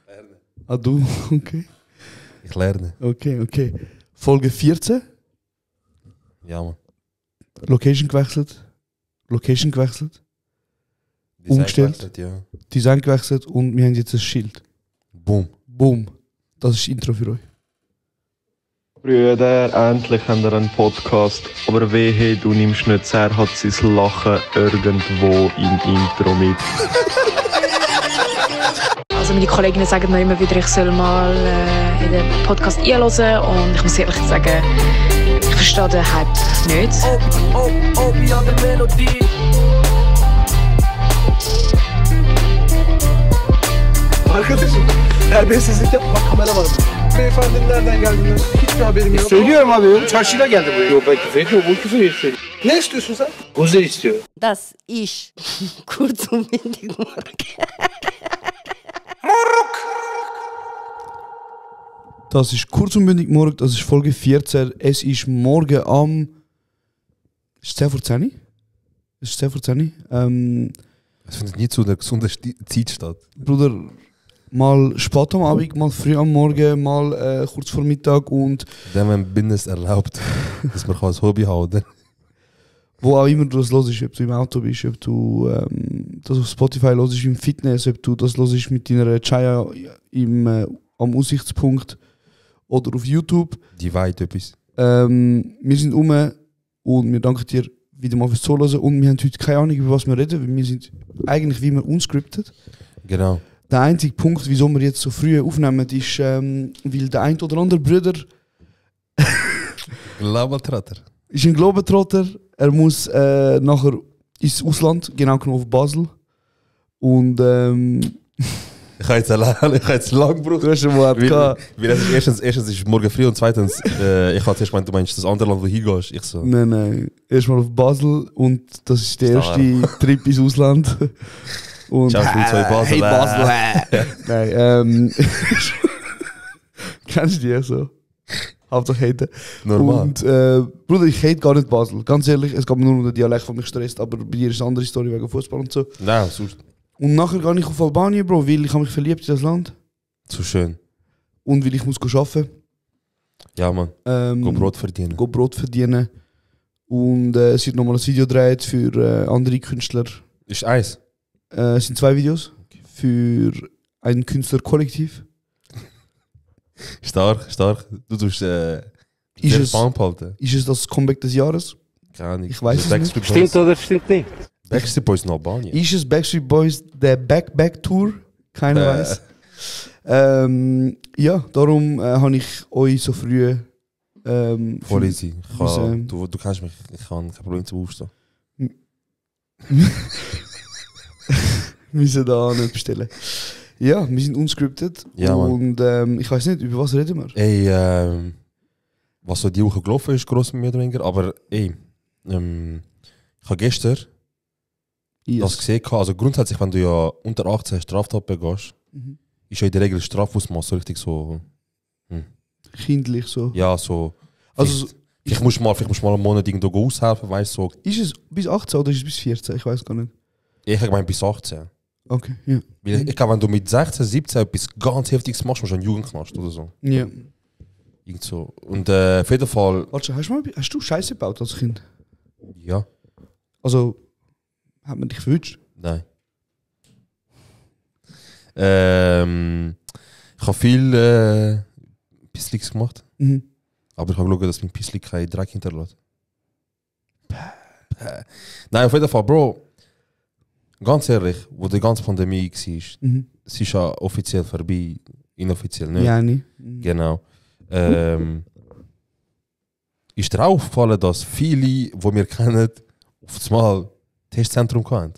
Lerne. Ah, du? Okay. Ich lerne. Okay. Folge 14. Ja, Mann. Location gewechselt. Design Umgestellt. gewechselt, ja. Design gewechselt und wir haben jetzt ein Schild. Boom. Boom. Das ist das Intro für euch. Brüder, endlich haben wir einen Podcast. Aber wehe, du nimmst nicht sehr, hat sein Lachen irgendwo im Intro mit. Also meine Kolleginnen sagen mir immer wieder, ich soll mal in den Podcast einhören und ich muss ehrlich sagen, ich verstehe den Hype nicht. Ja, der Melodie. Arkadaşım, terbiyesizlik yapma, kamera var. Beyefendinin nereden geldiğini hiçbir haberim yok. Söylüyorum abi, çarşıyla geldi buraya. Yok ben küfür etmiyorum, bu küfür ediyor. Ne istiyorsun sen? Guzer istiyor. Das ist kurz und bündig morgen. Das ist kurz und bündig morgen, das ist Folge 14. Es ist morgen am... Ist es 10 vor 10? Es ist 10 vor 10. Es findet nie zu einer gesunden Zeit statt. Bruder, mal spät am Abend, mal früh am Morgen, mal kurz vor Mittag und... Dann, wenn Business erlaubt, dass man ein Hobby haben, oder? Wo auch immer du das hörst, ob du im Auto bist, ob du das auf Spotify hörst, im Fitness, ob du das hörst mit deiner Chaya am Aussichtspunkt oder auf YouTube. Die weit etwas. Wir sind und wir danken dir wieder mal fürs Zuhören und wir haben heute keine Ahnung, über was wir reden, weil wir sind eigentlich wie immer unscripted. Genau. Der einzige Punkt, wieso wir jetzt so früh aufnehmen, ist, weil der ein oder andere Bruder Globetrotter. ist ein Globetrotter. Er muss nachher ins Ausland, genau genommen auf Basel. Und Ich habe jetzt lang gebraucht. du hast schon mal gehabt. Erstens ist es morgen früh und zweitens, ich habe zuerst gemeint, du meinst das andere Land, wo du hingehst. Ich so. Nein. Erstmal auf Basel und das ist der erste Trip ins Ausland. Und Ciao, du zwei Basel. Hey Basel. Nein, kennst du die so? Hauptsache haten. Normal. Und Bruder, ich hate gar nicht Basel. Ganz ehrlich, es gab mir nur den Dialekt, der mich stresst, aber bei dir ist eine andere Story wegen Fußball und so. Nein, sonst. Und nachher gehe ich auf Albanien, Bro, weil ich habe mich verliebt in das Land. Zu schön. Und weil ich muss arbeiten. Ja, Mann. Go Brot verdienen. Go Brot verdienen. Und es wird nochmal ein Video gedreht für andere Künstler. Ist eins. Es sind 2 Videos für ein Künstlerkollektiv. Stark. Du tust Ist sehr es- spannend halten. Ist es das Comeback des Jahres? Keine Ahnung. Ich weiß es Backstreet Stimmt Boys. oder stimmt nicht? Backstreet Boys in Albanien. Ist es Backstreet Boys der Back-Tour? Keiner weiß. Ja, darum habe ich euch so früh. Voll easy. Müssen- Du kennst mich, ich kann kein Problem zum Aufstehen. müssen da nicht bestellen. Ja, wir sind unscripted. Ja, Mann. Und ich weiß nicht, über was reden wir? Ey, was so die Woche gelaufen ist, gross mehr oder weniger, aber ey, ich habe gestern das gesehen, also grundsätzlich, wenn du ja unter 18 Straftat begehst, Mhm. ist ja in der Regel Strafausmaß so richtig so, Kindlich so. ja, so, Also, vielleicht musst du mal einen Monat irgendwo aushelfen, weißt du, so, ist es bis 18 oder ist es bis 14? Ich weiß gar nicht. ich habe gemeint bis 18. Okay, ja. Weil ich glaube, wenn du mit 16, 17 etwas ganz Heftiges machst, musst du einen Jugendknast oder so. Ja. Irgend so. Und auf jeden Fall, Warte, hast du Scheiße gebaut als Kind? ja, Also, hat man dich verwünscht? nein. Ich habe viel Pisslicks gemacht, Mhm. aber ich habe geschaut, dass mein Pisslick keinen Dreck hinterlässt. Nein, auf jeden Fall, Bro, ganz ehrlich, wo die ganze Pandemie war, Mhm. es ist ja offiziell vorbei, inoffiziell nicht. Ja, nicht. Genau. Ist dir auch aufgefallen, dass viele, die wir kennen, auf das Mal Testzentrum hatten?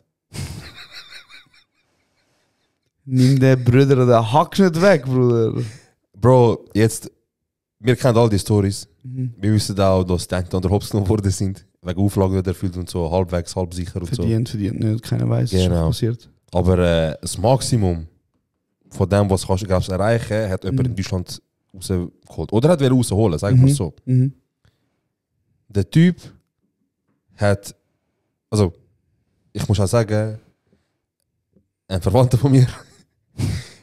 Nimm den Bruder den Hack nicht weg, Bruder. Bro, jetzt, wir kennen all die Stories. Mhm. Wir wissen auch, dass die einen oder Hops genommen worden sind, wegen Auflagen nicht erfüllt und so, halbwegs, halb sicher und Verdient nicht. Keiner weiß, was Genau. passiert. so. Aber das Maximum von dem, was kannst du glaubst, erreichen, hat jemand in Deutschland rausgeholt. Oder hat wer rausholen, sagen wir so. Mhm. Der Typ hat, also, ich muss auch sagen, ein Verwandter von mir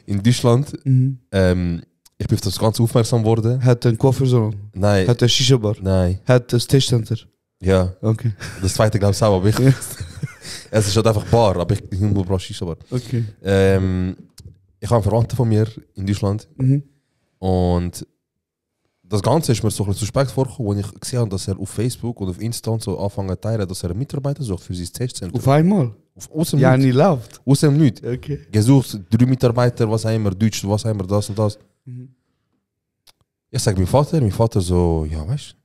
in Deutschland. Ich bin auf das Ganze aufmerksam worden. Hat einen Coiffeursalon? Nein. Hat ein Shisha-Bar? Nein. Hat ein Testcenter? Ja. Okay. Das zweite glaube ich auch, aber ich... Es ist halt einfach Bar, aber ich bin nur Bra Shisha-Bar. Okay. Ich habe einen Verwandten von mir in Deutschland. Und das Ganze ist mir so ein bisschen suspekt vorgekommen, als ich gesehen habe, dass er auf Facebook und auf Insta und so anfangen zu teilen, dass er einen Mitarbeiter sucht für sein Testzentrum. Auf einmal? Aus dem Ja, Nichts. nicht läuft. Aus dem Nichts. Okay. Gesucht, 3 Mitarbeiter, was auch immer, Deutsch, was auch immer, das und das. Ich sage mein Vater so, ja weißt du,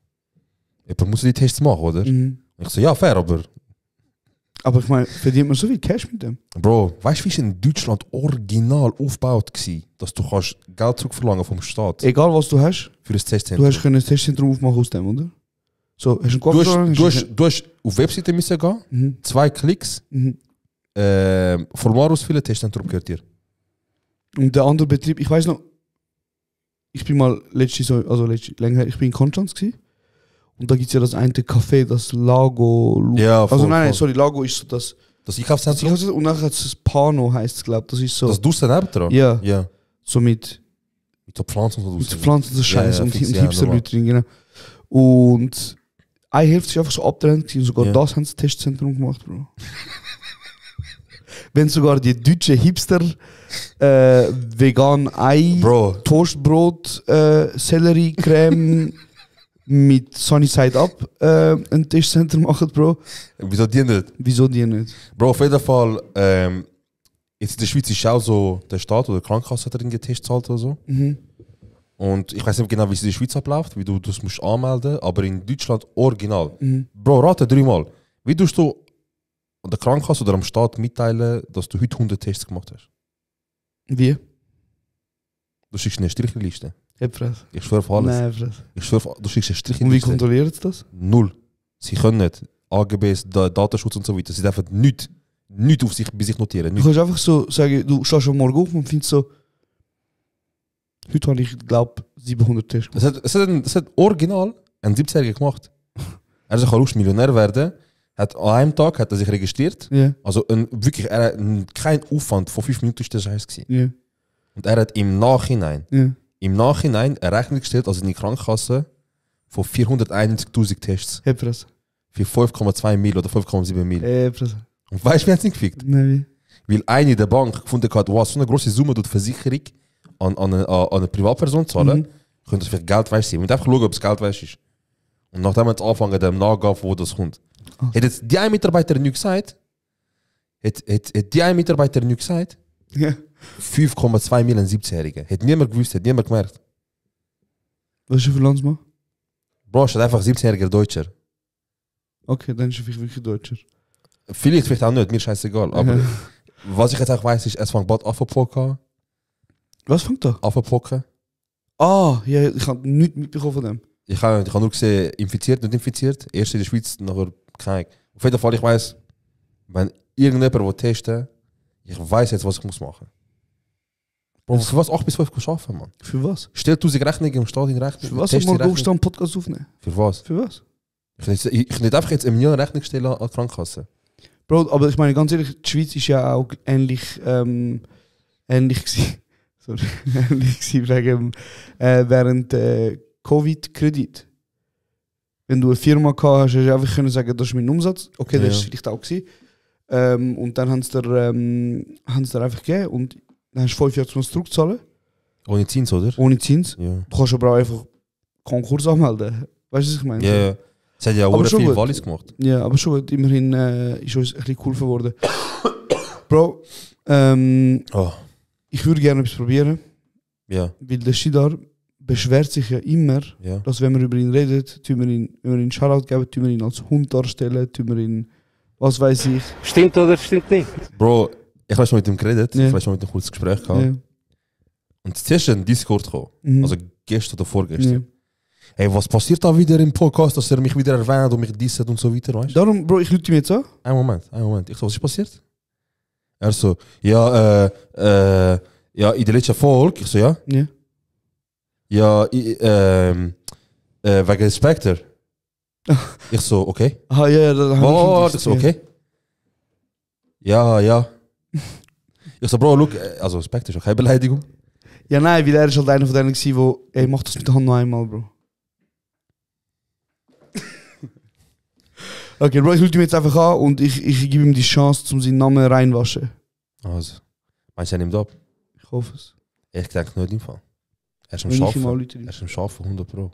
jemand muss die Tests machen, oder? Ich so, ja fair, aber... Aber ich meine, verdient man so viel Cash mit dem? Bro, weißt du, wie es in Deutschland original aufgebaut war, dass du kannst Geld zurückverlangen vom Staat Egal was du hast, für das Testzentrum? du hast können ein Testzentrum aufmachen aus dem, oder? So, hast du einen Coiffeursalon? Du hast auf Webseite müssen gehen, 2 Klicks, Formular ausfüllen, Testzentrum gehört dir. Und der andere Betrieb, ich weiß noch, ich bin mal länger, ich bin in Konstanz gewesen. Und da gibt es ja das eine Café, das Lago. Ja, voll, Lago ist so das. Das Einkaufszentrum? Und nachher hat es das Pano, heisst es, glaube ich. Das ist so. Das Dusse nebendran? Ja. So mit so Pflanzen und so. Mit so Pflanzen, so Scheiß und fix, Hipster-Leute drin, genau. Und eine Hälfte ist einfach so abtrennt und sogar das haben sie das Testzentrum gemacht, Bro. Wenn sogar die deutsche Hipster vegan Ei, Toastbrot, Sellerie-Creme mit Sunny Side Up ein Testzentrum machen, Bro. Wieso die nicht? Wieso die nicht? Bro, auf jeden Fall, jetzt in der Schweiz ist auch so, der Staat oder die Krankenkasse hat irgendwie Test zahlt oder so. Und ich weiß nicht genau, wie es in der Schweiz abläuft, wie du das musst anmelden, aber in Deutschland original. Bro, rate 3-mal. Wie tust du an der Krankenkasse oder am Staat mitteilen, dass du heute 100 Tests gemacht hast? Wie? Du schickst eine Strichliste. Ich schwöre auf alles. Nein, ich schwöre, du schickst eine Strichliste. Und wie kontrolliert das? 0. Sie können nicht. AGBs, Datenschutz und so weiter. Sie dürfen nichts auf sich, bei sich notieren. Du kannst einfach so sagen, du stehst am Morgen auf und findest so, heute habe ich, glaube 700 Tests gemacht. Es hat original ein 17-Jähriger gemacht. Er ist auch Millionär werden. An einem Tag hat er sich registriert. Yeah. Also wirklich, kein Aufwand von 5 Minuten ist der Scheiß gewesen. Yeah. Und er hat im Nachhinein eine Rechnung gestellt, also in die Krankenkasse, von 491.000 Tests. Für 5,2 Mil oder 5,7 Mil. Und weißt du, wie er es nicht gefickt? Nein. Weil eine der Bank gefunden hat, wow, so eine große Summe tut die Versicherung an eine Privatperson zahlen, könnte das vielleicht Geld weiß sein. Wir müssen einfach schauen, ob es Geld weiß ist. Und nachdem wir jetzt anfangen, dem nachgehen, wo das kommt. Hätte jetzt die eine Mitarbeiterin nicht gesagt, Ja. 5,2 Millionen 17-Jährige. Hätte niemand gewusst, hätte niemand gemerkt. Was ist für Landsmann? Bro, ist einfach 17-jähriger Deutscher. Okay, dann ist er wirklich Deutscher. Vielleicht auch nicht, mir scheißegal. Aber was ich jetzt auch weiß, ist, es fängt bald an zu pocken. Was fängt da? An zu pocken. Ah, ja, ich habe nichts mitbekommen von dem. Ich habe nur gesehen, infiziert, nicht infiziert. Erst in der Schweiz, nachher kein. Auf jeden Fall, ich weiß, wenn irgendjemand will testen, ich weiß jetzt, was ich muss machen. Bro, für was 8 bis 5 arbeiten, Mann? Für was? Stell 1000 Rechnungen im Staat in Rechnung. Für was soll man aufstehen und Podcast aufnehmen? Für was? Für was? Ich nicht einfach jetzt im Jahr Rechnung stellen an die Krankenkasse. Bro, aber ich meine ganz ehrlich, die Schweiz ist ja auch ähnlich gewesen. Sorry, ähnlich gewesen wegen während Covid-Kredit. Wenn du eine Firma gehabt hast, hast du einfach können sagen, das ist mein Umsatz. Okay, das ist vielleicht auch gewesen. Und dann haben sie dir einfach gegeben und dann hast du 5 Jahre zurückzahlen. Ohne Zins, oder? Ohne Zins. Ja. Du kannst aber auch einfach Konkurs anmelden. Weißt du, was ich meine? Ja, ja. Es hat ja auch viel Wallis gemacht. Ja, aber schon gut. Immerhin ist uns ein bisschen geholfen worden. Bro, ich würde gerne etwas probieren. Ja. Weil der Shidar beschwert sich ja immer, dass wenn wir über ihn reden, tun wir ihn Shoutout geben, tun wir ihn als Hund darstellen, tun wir ihn, was weiß ich. Stimmt oder stimmt nicht? Bro, ich habe schon mit ihm geredet, vielleicht schon mit ihm ein kurzes Gespräch gehabt. Ja. Und zuerst ist ein Discord gekommen, also gestern oder vorgestern. Ja. Hey, was passiert da wieder im Podcast, dass er mich wieder erwähnt und mich disset und so weiter, weißt du? Darum, Bro, ich lüte ihm jetzt an. Einen Moment. Ich so, was ist passiert? Er so, ja, in der letzten Folge, ich so, ja? Ja. Ja, wegen Spectre. Ich so, okay. Ah, ja, das ich so, okay. Ja. Ich so, Bro, look, also Respekt ist auch keine Beleidigung. Ja, nein, weil er ist halt einer von denen gewesen, wo, ey, mach das mit der Hand noch einmal, Bro. Okay, Bro, ich rufe ihn jetzt einfach an und ich gebe ihm die Chance, um seinen Namen reinwaschen. Also, meinst du, er nimmt ab? Ich hoffe es. Ich denke nicht im Fall. Er ist am Wenn ich ihm Schaffen. anrufe. Er ist am Schaffen, 100 Pro.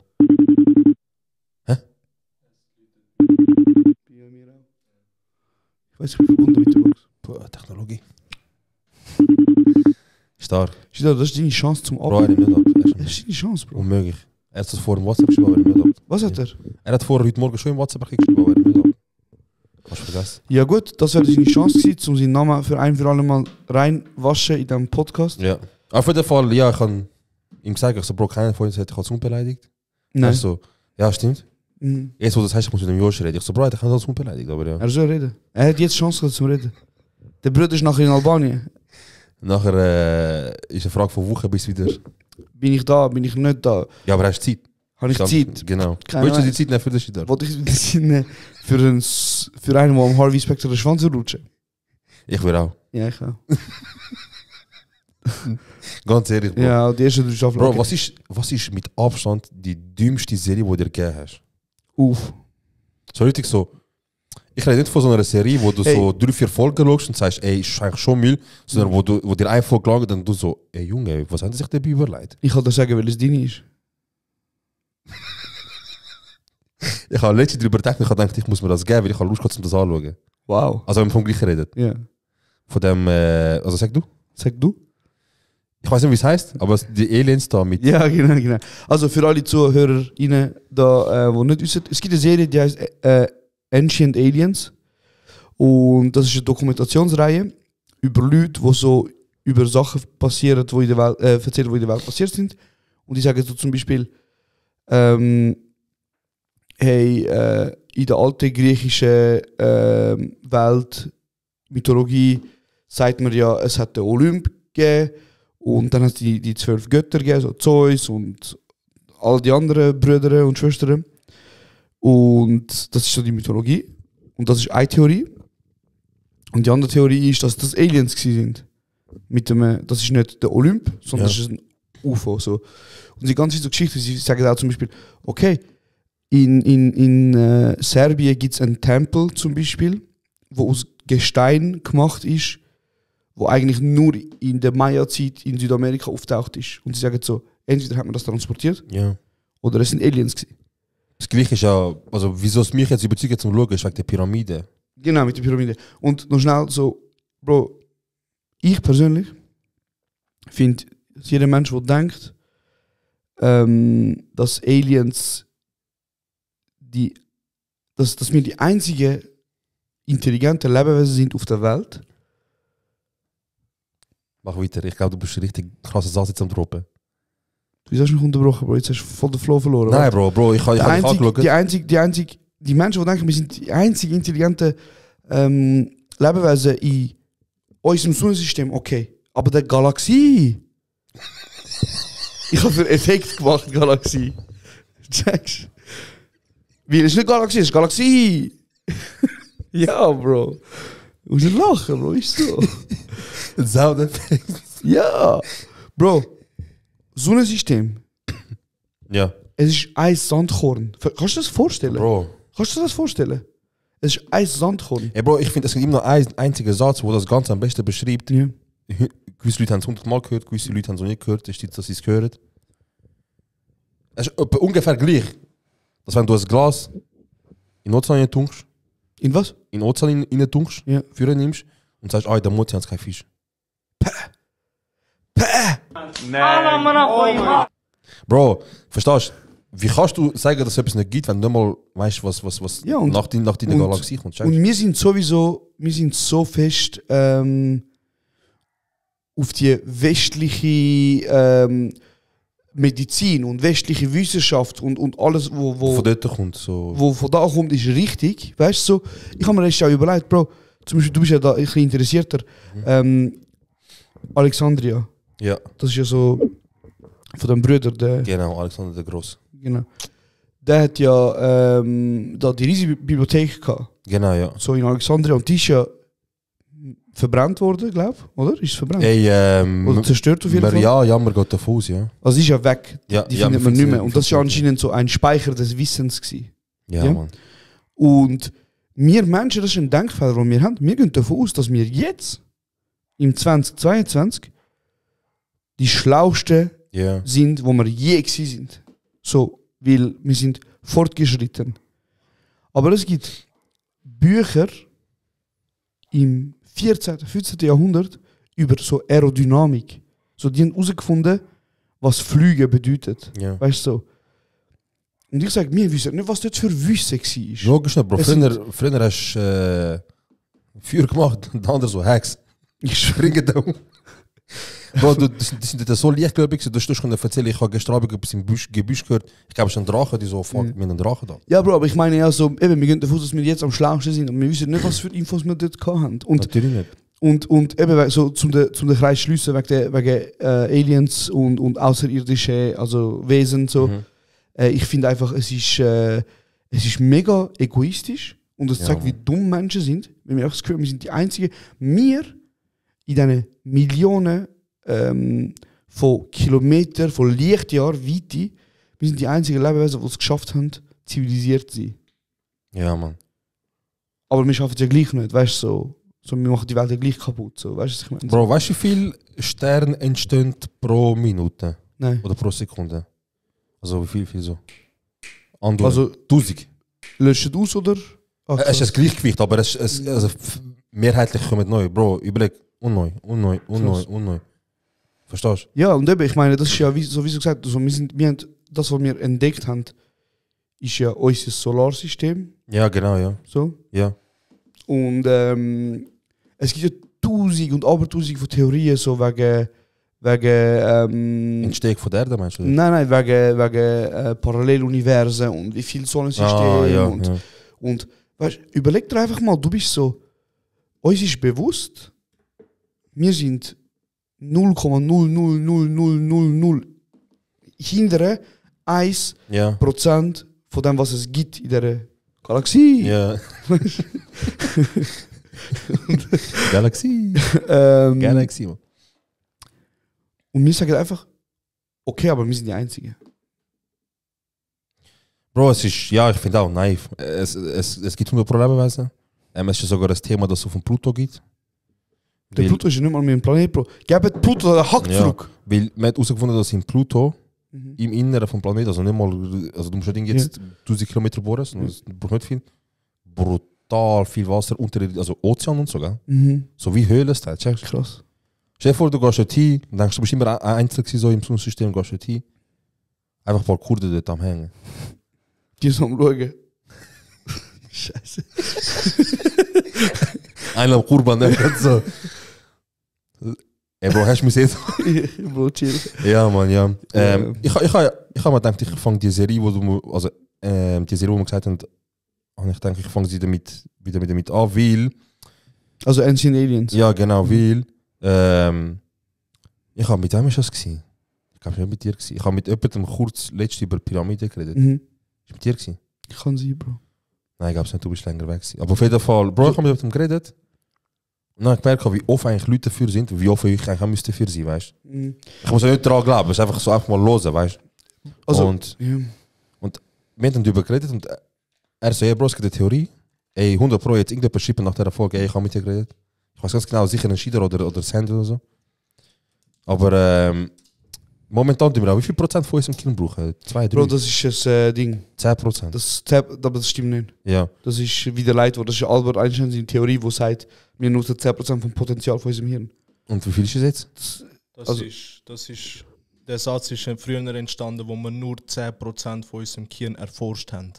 Ich weiß nicht, wie verbunden mit der Box. Boah, Technologie. Stark. Schau, das ist deine Chance zum Bro, er Abnehmen. nimmt nicht ab. Das ist deine Chance, Bro. Unmöglich. Er hat das vorher im WhatsApp geschrieben, aber er nimmt nicht ab. Was hat er? Er hat vorher heute Morgen schon im WhatsApp geschrieben, aber er nimmt nicht ab. Hast du vergessen? Ja gut, das wäre deine Chance gewesen, um seinen Namen für ein für alle Mal reinwaschen in diesem Podcast. Ja. Auf jeden Fall, ja, ich kann ihm gesagt, ich so, Bro, keiner von uns hat dich als Hund beleidigt. Er Nein. so, ja, stimmt. Mhm. Jetzt, wo das heißt, ich muss mit dem Josh reden. Ich so, Bro, ich kann als Hund beleidigt, aber ja. Er soll reden. Er hat jetzt Chance gehabt zum Reden. Der Bruder ist nachher in Albanien. Nachher ist eine Frage von Woche bis wieder. Bin ich da, bin ich nicht da? Ja, aber hast du Zeit? Habe ich Zeit? Genau. Keine Willst du die Ahnung. Zeit nehmen für das Shit? Wollte ich das Sinne für einen, der am Harvey Specter den Schwanz rutschen? Ich will auch. Ja, ich auch. Ganz ehrlich, Bro. Ja, die erste 3 Staffeln. Bro, okay. was ist mit Abstand die dümmste Serie, die du dir gegeben hast? Uff. So richtig so. Ich rede nicht von so einer Serie, wo du Ey. so 3-4 Folgen schaust und sagst, ey, ist eigentlich schon Müll, sondern wo dir eine Folge langt und du so, ey Junge, was haben sie sich dabei überlegt? Ich kann dir sagen, weil es deine ist. Ich habe letztens darüber gedacht, ich habe gedacht, ich muss mir das geben, weil ich habe Lust gehabt, um das anzuschauen. Wow. Also wenn wir vom gleichen reden. Ja. Von dem, also sag du? Sag du? Ich weiß nicht, wie es heißt, aber die Aliens da mit. Ja, genau. Also für alle ZuhörerInnen da, die nicht wissen, es gibt eine Serie, die heißt Ancient Aliens. Und das ist eine Dokumentationsreihe über Leute, die so über Sachen passieren, die in der Welt, erzählen, die in der Welt passiert sind. Und die sagen so zum Beispiel, hey, in der alten griechischen Welt, Mythologie, sagt man ja, es hat den Olymp gegeben und dann hat es die 12 Götter gegeben, so Zeus und all die anderen Brüder und Schwestern. Und das ist so die Mythologie. Und das ist eine Theorie. Und die andere Theorie ist, dass das Aliens sind. Das ist nicht der Olymp, sondern das ist ein UFO. So. Und die ganze so Geschichte, sie sagen auch zum Beispiel, okay, in Serbien gibt es einen Tempel zum Beispiel, wo aus Gestein gemacht ist, wo eigentlich nur in der Maya-Zeit in Südamerika auftaucht ist. Und sie sagen so, entweder hat man das transportiert, Ja. oder es sind Aliens gewesen. Das Gleiche ist ja, also wieso es mich jetzt überzeugt zum Schauen, ist wegen der Pyramide. Genau, mit der Pyramide. Und noch schnell so, Bro, ich persönlich finde, dass jeder Mensch, der denkt, dass Aliens dass wir die einzigen intelligenten Lebewesen sind auf der Welt. Mach weiter, ich glaube, du bist richtig krasser Satz jetzt am Droppen. Du hast mich unterbrochen, Bro, jetzt hast du voll den Flow verloren. Nein, Bro, ich habe dich angeschaut. Die Menschen, die denken, wir sind die einzigen intelligenten Lebewesen in unserem Sonnensystem, okay. Aber der Galaxie. Ich habe für Effekt gemacht, Galaxie. Checkst? Weil es ist nicht Galaxie, es ist Galaxie. Ja, Bro. Du musst nicht lachen, Bro, ist so. Soundeffekt. Ja. Bro, Sonnensystem. Ja. Es ist ein Sandkorn. Kannst du das vorstellen? Bro. Kannst du dir das vorstellen? Es ist ein Sandkorn. Ey, Bro, ich finde, es gibt immer noch einen einzigen Satz, der das Ganze am besten beschreibt. Ja. Gewisse Leute haben es 100-mal gehört, gewisse Leute haben es noch nicht gehört. Es steht, dass sie es gehört. Es ist etwa ungefähr gleich. Dass wenn du ein Glas in den Ozean tunkst, In was? in den Ozean rein tunkst, Ja. Führer nimmst und sagst, in der Ozean ist kein Fisch. Bro, verstehst du? Wie kannst du sagen, dass es etwas nicht gibt, wenn du nicht mal weißt, was Ja, und- nach deiner Galaxie kommt? Checkst? Und wir sind so fest auf die westliche Medizin und westliche Wissenschaft und alles, wo Von dort kommt so. wo von da kommt, ist richtig. Weißt du, so, ich habe mir das auch überlegt, Bro, zum Beispiel, du bist ja da ein bisschen interessierter. Alexandria, Ja, das ist ja so von dem Bruder, der, genau, Alexander der Groß. genau. Der hat ja da die riesige Bibliothek gehabt, Genau, ja. so in Alexandria, und die ist ja verbrannt worden, glaube ich, oder? Ist es verbrannt? Ey, Oder zerstört auf jeden Fall? Ja, man geht davon aus, ja. Also ist ja weg, Ja, die ja, findet man man nicht mehr. findet- Und das ist ja findet- anscheinend so ein Speicher des Wissens gewesen. Ja, Ja. Mann. Und wir Menschen, das ist ein Denkfehler, den wir haben. Wir gehen davon aus, dass wir jetzt, im 2022, die Schlausten Ja. sind, wo wir je gewesen sind. So, weil wir sind fortgeschritten. Aber es gibt Bücher im 14., 15. Jahrhundert über so Aerodynamik. So, die haben herausgefunden, was Flüge bedeutet. Ja. Weißt du so? Und ich sage, wir wissen nicht, was das für Wissen war. Logisch nicht, Bro. Es Früher hast du Feuer gemacht und der andere so Hacks. Ich springe da um. Bro, die sind dort so leichtgläubig, du kannst erzählen, ich habe gestern Abend etwas im Gebüsch gehört. Ich glaube, es ist ein Drache, die so, fuck, wir haben einen Drachen da. Ja, Bro, aber ich meine ja so, eben, wir gehen davon aus, dass wir jetzt am schlausten sind und wir wissen nicht, was für Infos wir dort haben. Und Natürlich nicht. Und eben so zum den Kreis schliessen wegen Aliens und außerirdische also Wesen so. Ich finde einfach, es ist mega egoistisch und es zeigt, wie dumm Menschen sind. Wenn wir auch das Gefühl haben, wir sind die Einzigen. Wir in diesen Millionen von Kilometern, von Lichtjahren Weite, wir sind die einzigen Lebewesen, die es geschafft haben, zivilisiert zu sein. Ja, Mann. Aber wir schaffen es ja gleich nicht, weißt du, so, wir machen die Welt ja gleich kaputt. So, weißt du, was ich meine? Bro, weißt du, wie viele Sterne entstehen pro Minute? Nein. Oder pro Sekunde? Also, wie viel so? Andere. Also, 1000. löscht es aus oder? Es ist ein Gleichgewicht, aber also, mehrheitlich kommen neu. Bro, überleg, unneu. Verstehst du? Ja, und eben, ich meine, das ist ja, sowieso gesagt, also wir haben, das, was wir entdeckt haben, ist ja unser Solarsystem. Ja, genau, ja. So. Ja. Und es gibt ja tausend und abertausend von Theorien, so wegen Entstehung von der Erde, meinst du? nein, wegen Paralleluniversen und wie viele Sonnensysteme und weißt, überleg dir einfach mal, du bist so, uns ist bewusst, wir sind 0,00000 hinter 1% von dem, was es gibt in der Galaxie. Ja. Galaxie. Galaxie, man. Und wir sagen einfach, okay, aber wir sind die Einzigen. Bro, es ist, ja, ich finde auch naiv. Es gibt 100 Lebewesen. Es ist sogar das Thema, das es auf dem Pluto gibt. Der Pluto ist ja nicht mal mehr ein Planet, Bro. Gebt Pluto einen Hack zurück. Weil man hat herausgefunden, dass in Pluto, im Inneren vom Planeten, also nicht mal, also du musst nicht jetzt 1000 Kilometer bohren, sondern es braucht nicht viel. Brutal viel Wasser unter, also Ozean und so, gell? So wie Höhlenstyle, checkst du? Krass. Stell dir vor, du gehst dort hin, denkst du bist immer einzeln so im Sonnensystem, gehst dort hin. Einfach ein paar Kurden dort am Hängen. Die sind am Schauen. Scheiße. Einer am Kurban, ne? So. Ey, Bro, hast du mich jetzt? Bro, chill. Ja, Mann, ja. Ich hab mir gedacht, ich fange die Serie, wo du, also, die Serie, wo wir gesagt haben, und ich denke, ich fange sie wieder damit an, weil... Also Ancient Aliens. Ja, genau, weil... ich habe mit wem schon gesehen. Ich glaube, nicht mit dir gewesen. Ich habe mit jemandem kurz letztens über Pyramiden geredet. Ist mit dir gewesen? Kann sein, Bro. Nein, ich glaube es nicht, du bist länger weg gewesen. Aber auf jeden Fall, Bro, ich habe mit jemandem geredet. Und dann habe ich gemerkt, wie offen eigentlich Leute dafür sind, wie offen ich eigentlich auch müsste dafür sein, weißt du? Ich muss ja nicht daran glauben, es ist einfach so einfach mal hören, weißt du? Also, und wir haben darüber geredet und er so, ja, Bro, es gibt eine Theorie. Ey, 100 Pro, jetzt irgendjemand schreibt nach dieser Folge, ey, ich habe mit dir geredet. Ich weiß ganz genau, sicher ein Schieder oder Sand oder so. Aber momentan tun wir auch, wie viel Prozent von unserem Kind brauchen? 2, 3? Bro, das ist ein Ding. 10%. Aber das stimmt nicht. Ja. Das ist wieder leid, das ist Albert Einstein seine Theorie, die sagt, wir nutzen 10% vom Potenzial von unserem Hirn. Und wie viel ist es jetzt? Der Satz ist früher entstanden, wo wir nur 10% von unserem Hirn erforscht haben.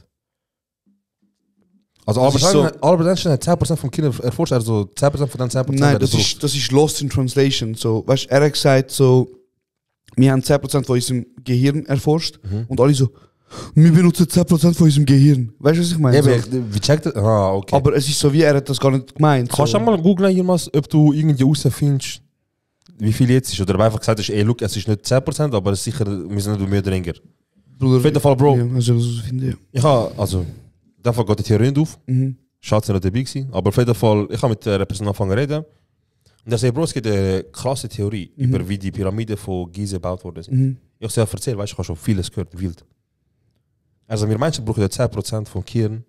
Also Albert Einstein hat 10% vom Kind erforscht, also 10% von den 10%. Nein, das ist lost in translation. So, weißt, er hat gesagt, so, wir haben 10% von unserem Gehirn erforscht und alle so, wir benutzen 10% von unserem Gehirn. Weißt du, was ich meine? Ja, so. wie checkt das? Ah, okay. Aber es ist so, wie er hat das gar nicht gemeint. Kannst du auch mal googlen, jemals, ob du irgendwie rausfindest, wie viel jetzt ist? Oder einfach gesagt hast, ey, look, es ist nicht 10%, aber es ist sicher, wir sind nicht mehr dringender. Auf jeden Fall, Bro. Ja, also, das finde ich. Ich habe, also, davon geht die Theorie nicht auf. Schade, dass er nicht dabei war. Aber auf jeden Fall, ich habe mit der Person angefangen zu reden. Und er sagt, Bro, es gibt eine krasse Theorie über wie die Pyramiden von Gizeh gebaut worden sind. Ich habe es erzählt, weißt du, ich habe schon vieles gehört, wild. Also wir Menschen brauchen ja 10% vom Gehirn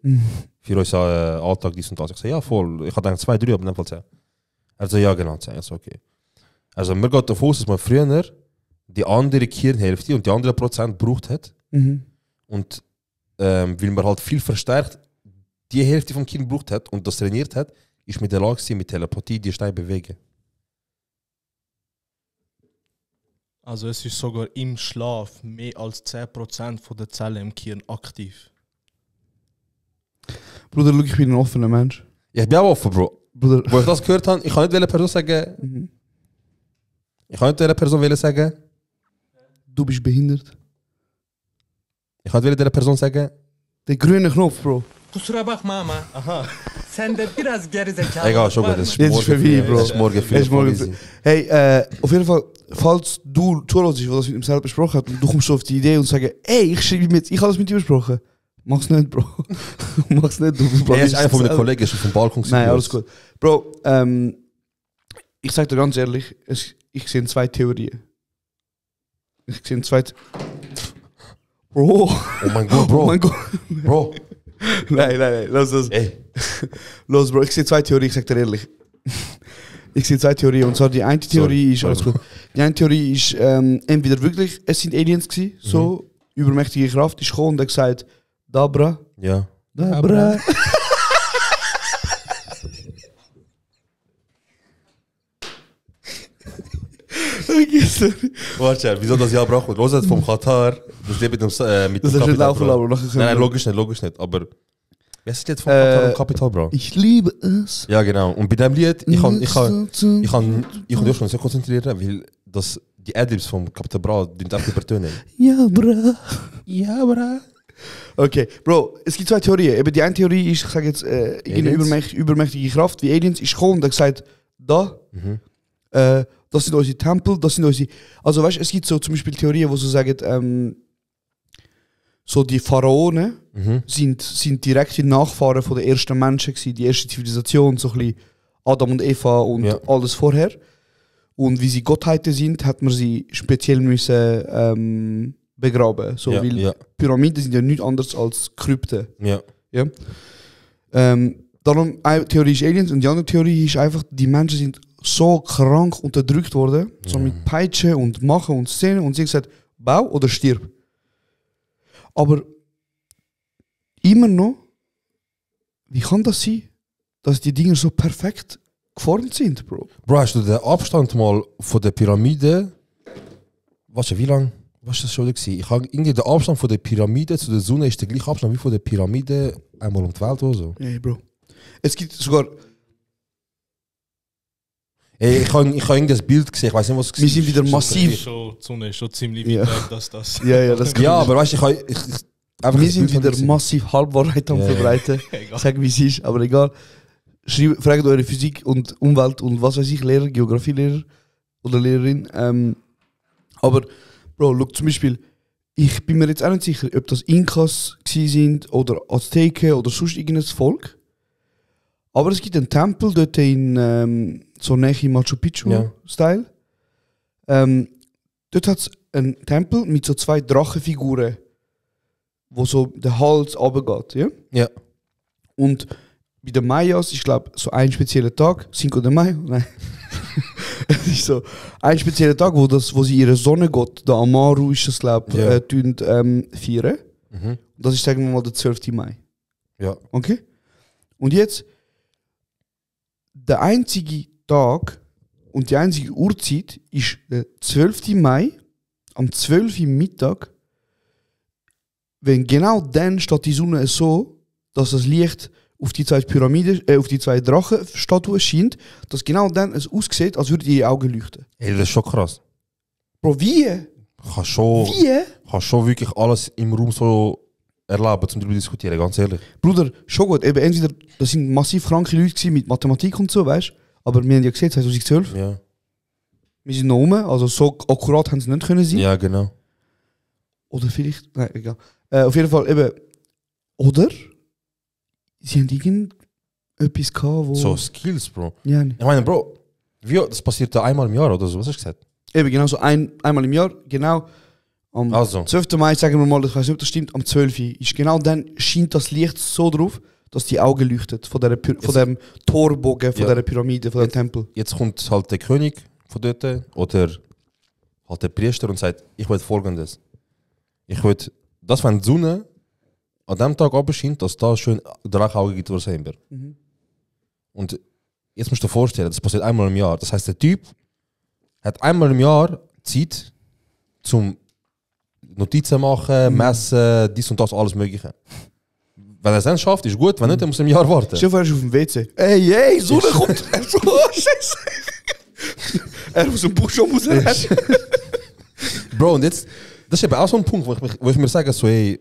für unseren Alltag, dies und das. Ich sage, ja voll, ich habe gedacht 2, 3, aber nicht voll 10. Also ja genau, 10, also okay. Also mir geht davon aus, dass man früher die andere Gehirnhälfte und die andere Prozent gebraucht hat. Und weil man halt viel verstärkt die Hälfte vom Gehirn gebraucht hat und das trainiert hat, ist mit der Lage gewesen, mit Telepathie die Steine bewegen. Also es ist sogar im Schlaf mehr als 10% von der Zellen im Gehirn aktiv. Bruder, schau, ich bin ein offener Mensch. Ja, ich bin auch offen, Bro. Bruder. Wo ich das gehört habe, ich kann nicht der Person sagen. Ich kann nicht der Person sagen. Du bist behindert. Ich kann nicht der Person sagen. Der grüne Knopf, Bro. Kusura bakma ama. Aha. Sen de biraz gerizekalı. Egal, schon gut, das ist Jetzt ist vorbei, Bro. Das ist morgen Jetzt ist morgen viel. Hey, auf jeden Fall, falls du zuhörst, was das mit ihm selber besprochen hat, und du kommst so auf die Idee und sagst, ey, ich habe das mit ihm besprochen. Mach's nicht, Bro. Mach's nicht, du. Er ist einer von meinen Kollegen, ist auf dem Balkon. Nein, alles gut. Bro, ich sag dir ganz ehrlich, ich sehe 2 Theorien. Ich sehe 2... Bro. Oh mein Gott, Bro. Oh mein Gott. Bro. Nein, lass das. Ey. Los, Bro, ich sehe 2 Theorien, ich sag dir ehrlich. Ich sehe 2 Theorien. Und zwar die eine Theorie ist, alles gut. Die eine Theorie ist, entweder wirklich, es sind Aliens gewesen, so übermächtige Kraft ist gekommen und hat gesagt, Dabra. Ja. Dabra. Warte, wieso das Jahr braucht? Los hat vom Katar, das Leben mit dem Das ist nicht laufen, aber nachher Nein, logisch nicht. Aber wer ist jetzt vom Katar und Kapital, Bro? Ich liebe es. Ja, genau. Und bei dem Lied, ich kann dich schon sehr konzentrieren, weil das, die Adlibs vom Kapital Bra, die sind auch übertönen. Ja, bra. Okay, Bro, es gibt 2 Theorien. Eben die eine Theorie ist, ich sage jetzt, eine übermächtige Kraft wie Aliens ist gekommen und hat gesagt, das sind unsere Tempel, das sind unsere... Also weißt du, es gibt so zum Beispiel Theorien, wo so sagen, so die Pharaonen sind direkte Nachfahren von den ersten Menschen gewesen, die erste Zivilisation, so ein bisschen Adam und Eva und alles vorher. Und wie sie Gottheiten sind, hat man sie speziell müssen begraben. So, weil Pyramiden sind ja nichts anderes als Krypten. Ja. Darum, eine Theorie ist Aliens und die andere Theorie ist einfach, die Menschen sind so krank unterdrückt worden, so mit Peitsche und Machen und Szenen und sie haben gesagt, bau oder stirb. Aber immer noch, wie kann das sein, dass die Dinge so perfekt geformt sind, Bro? Bro, hast du den Abstand mal von der Pyramide, weißt du, wie lang? Was war das schon? Ich habe irgendwie den Abstand von der Pyramide zu der Sonne ist der gleiche Abstand wie von der Pyramide einmal um die Welt oder so. Ja, Bro. Es gibt sogar... Ey, ich habe irgendein Bild gesehen, ich weiß nicht, was es war. Wir sind wieder massiv... Die Sonne ist schon ziemlich weit weg, dass das... Ja, das ja, aber weißt du, wir sind wieder massiv Halbwahrheit am Verbreiten. Sagen, wie es ist, aber egal. Fragt eure Physik und Umwelt und was weiß ich, Lehrer, Geografielehrer oder Lehrerin. Aber, Bro, look, zum Beispiel, ich bin mir jetzt auch nicht sicher, ob das Inkas sind oder Azteken oder sonst irgendein Volk. Aber es gibt einen Tempel dort in so Nähe Machu Picchu-Style. Dort hat es einen Tempel mit so 2 Drachenfiguren, wo so der Hals runtergeht. Ja? Und bei den Mayas, ich glaube, so ein spezieller Tag, Cinco de Mayo, nein. Es ist so ein spezieller Tag, wo sie ihre Sonnengott, der Amaru ist das, glaube ich, feiern. Und das ist, sagen wir mal, der 12. Mai. Ja. Okay? Und jetzt, der einzige Tag und die einzige Uhrzeit ist der 12. Mai, am 12. Mittag, wenn genau dann steht die Sonne so, dass das Licht auf die 2 Pyramiden, auf die 2 Drachenstatuen scheint, dass genau dann es aussieht, als würde ihre Augen leuchten. Ey, das ist schon krass. Bro, wie? Kannst schon wirklich alles im Raum so erleben, zum darüber diskutieren, ganz ehrlich. Bruder, schon gut. Eben, entweder das sind massiv kranke Leute gewesen mit Mathematik und so, weißt du? Aber wir haben ja gesehen, 2012. Ja. Wir sind noch rum, also so akkurat haben sie nicht können sein. Ja, genau. Oder vielleicht, nein, egal. Auf jeden Fall eben, oder sie haben irgendetwas gehabt, wo... So Skills, Bro. Ja, ich meine, Bro, Wie, das passiert ja einmal im Jahr oder so, was hast du gesagt? Eben, genau so einmal im Jahr, genau. Am Also. 12. Mai, sagen wir mal, ich weiß nicht, ob das stimmt, am 12. ist genau dann scheint das Licht so drauf, dass die Augen leuchten von dem Torbogen, von dieser Pyramide, von dem Tempel. Jetzt kommt halt der König von dort oder halt der Priester und sagt, ich will Folgendes. Ich will, dass wenn die Sonne an dem Tag abscheint, dass da schön Drachauge gibt, was immer. Und jetzt musst du dir vorstellen, das passiert einmal im Jahr. Das heißt, der Typ hat einmal im Jahr Zeit zum Notizen machen, messen, dies und das, alles Mögliche. Wenn er es dann schafft, ist gut, wenn nicht, dann muss er im Jahr warten. Stell dir vor, er ist auf dem WC. Ey, Sonne kommt! Er so, oh, Scheiße! Er muss einen Busch raus. Bro, und jetzt, das ist eben auch so ein Punkt, wo ich mir sage, so, ey,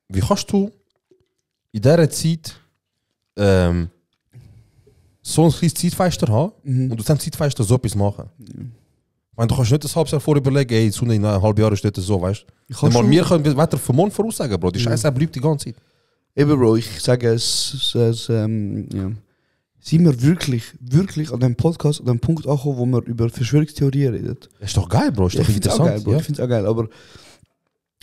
wie kannst du in dieser Zeit so ein kleines Zeitfenster haben und aus diesem Zeitfenster so etwas machen? Weil du kannst nicht ein halbes Jahr vorher überlegen, ey, die Sonne in einem halben Jahr ist nicht so, weißt du? Wir können Wetter vom Mond voraussagen, Bro. Die Scheiße bleibt die ganze Zeit. Eben, Bro, ich sage sind wir wirklich an dem Podcast, an dem Punkt angekommen, wo wir über Verschwörungstheorien reden. Das ist doch geil, Bro. Ist doch interessant. Geil, Bro. Ja. Ich finde es auch geil,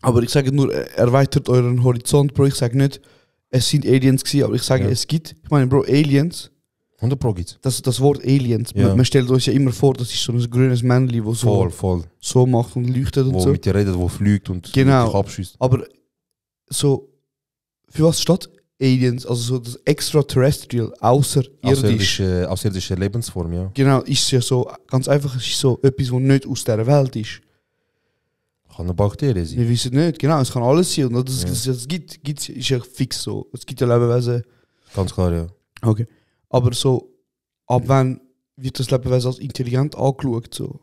aber ich sage nur, erweitert euren Horizont, Bro. Ich sage nicht, es sind Aliens gewesen, aber ich sage, es gibt, ich meine, Bro, Aliens. 100 Pro gibt's. Das Wort Aliens, man stellt uns ja immer vor, das ist so ein grünes Männchen, das so macht und leuchtet und wo so. Mit dir redet, wo fliegt und dich abschießt. Aber so, für was steht Aliens, also so das Extraterrestrial, außerirdische Lebensform, ja. Genau, ist ja so, ganz einfach, es ist so etwas, was nicht aus dieser Welt ist. Kann eine Bakterie sein. Wir wissen nicht, genau, es kann alles sein. Und das gibt ist ja fix so. Es gibt ja Lebewesen. Ganz klar, ja. Okay. Aber so, ab wann wird das Lebewesen als intelligent angeschaut? So?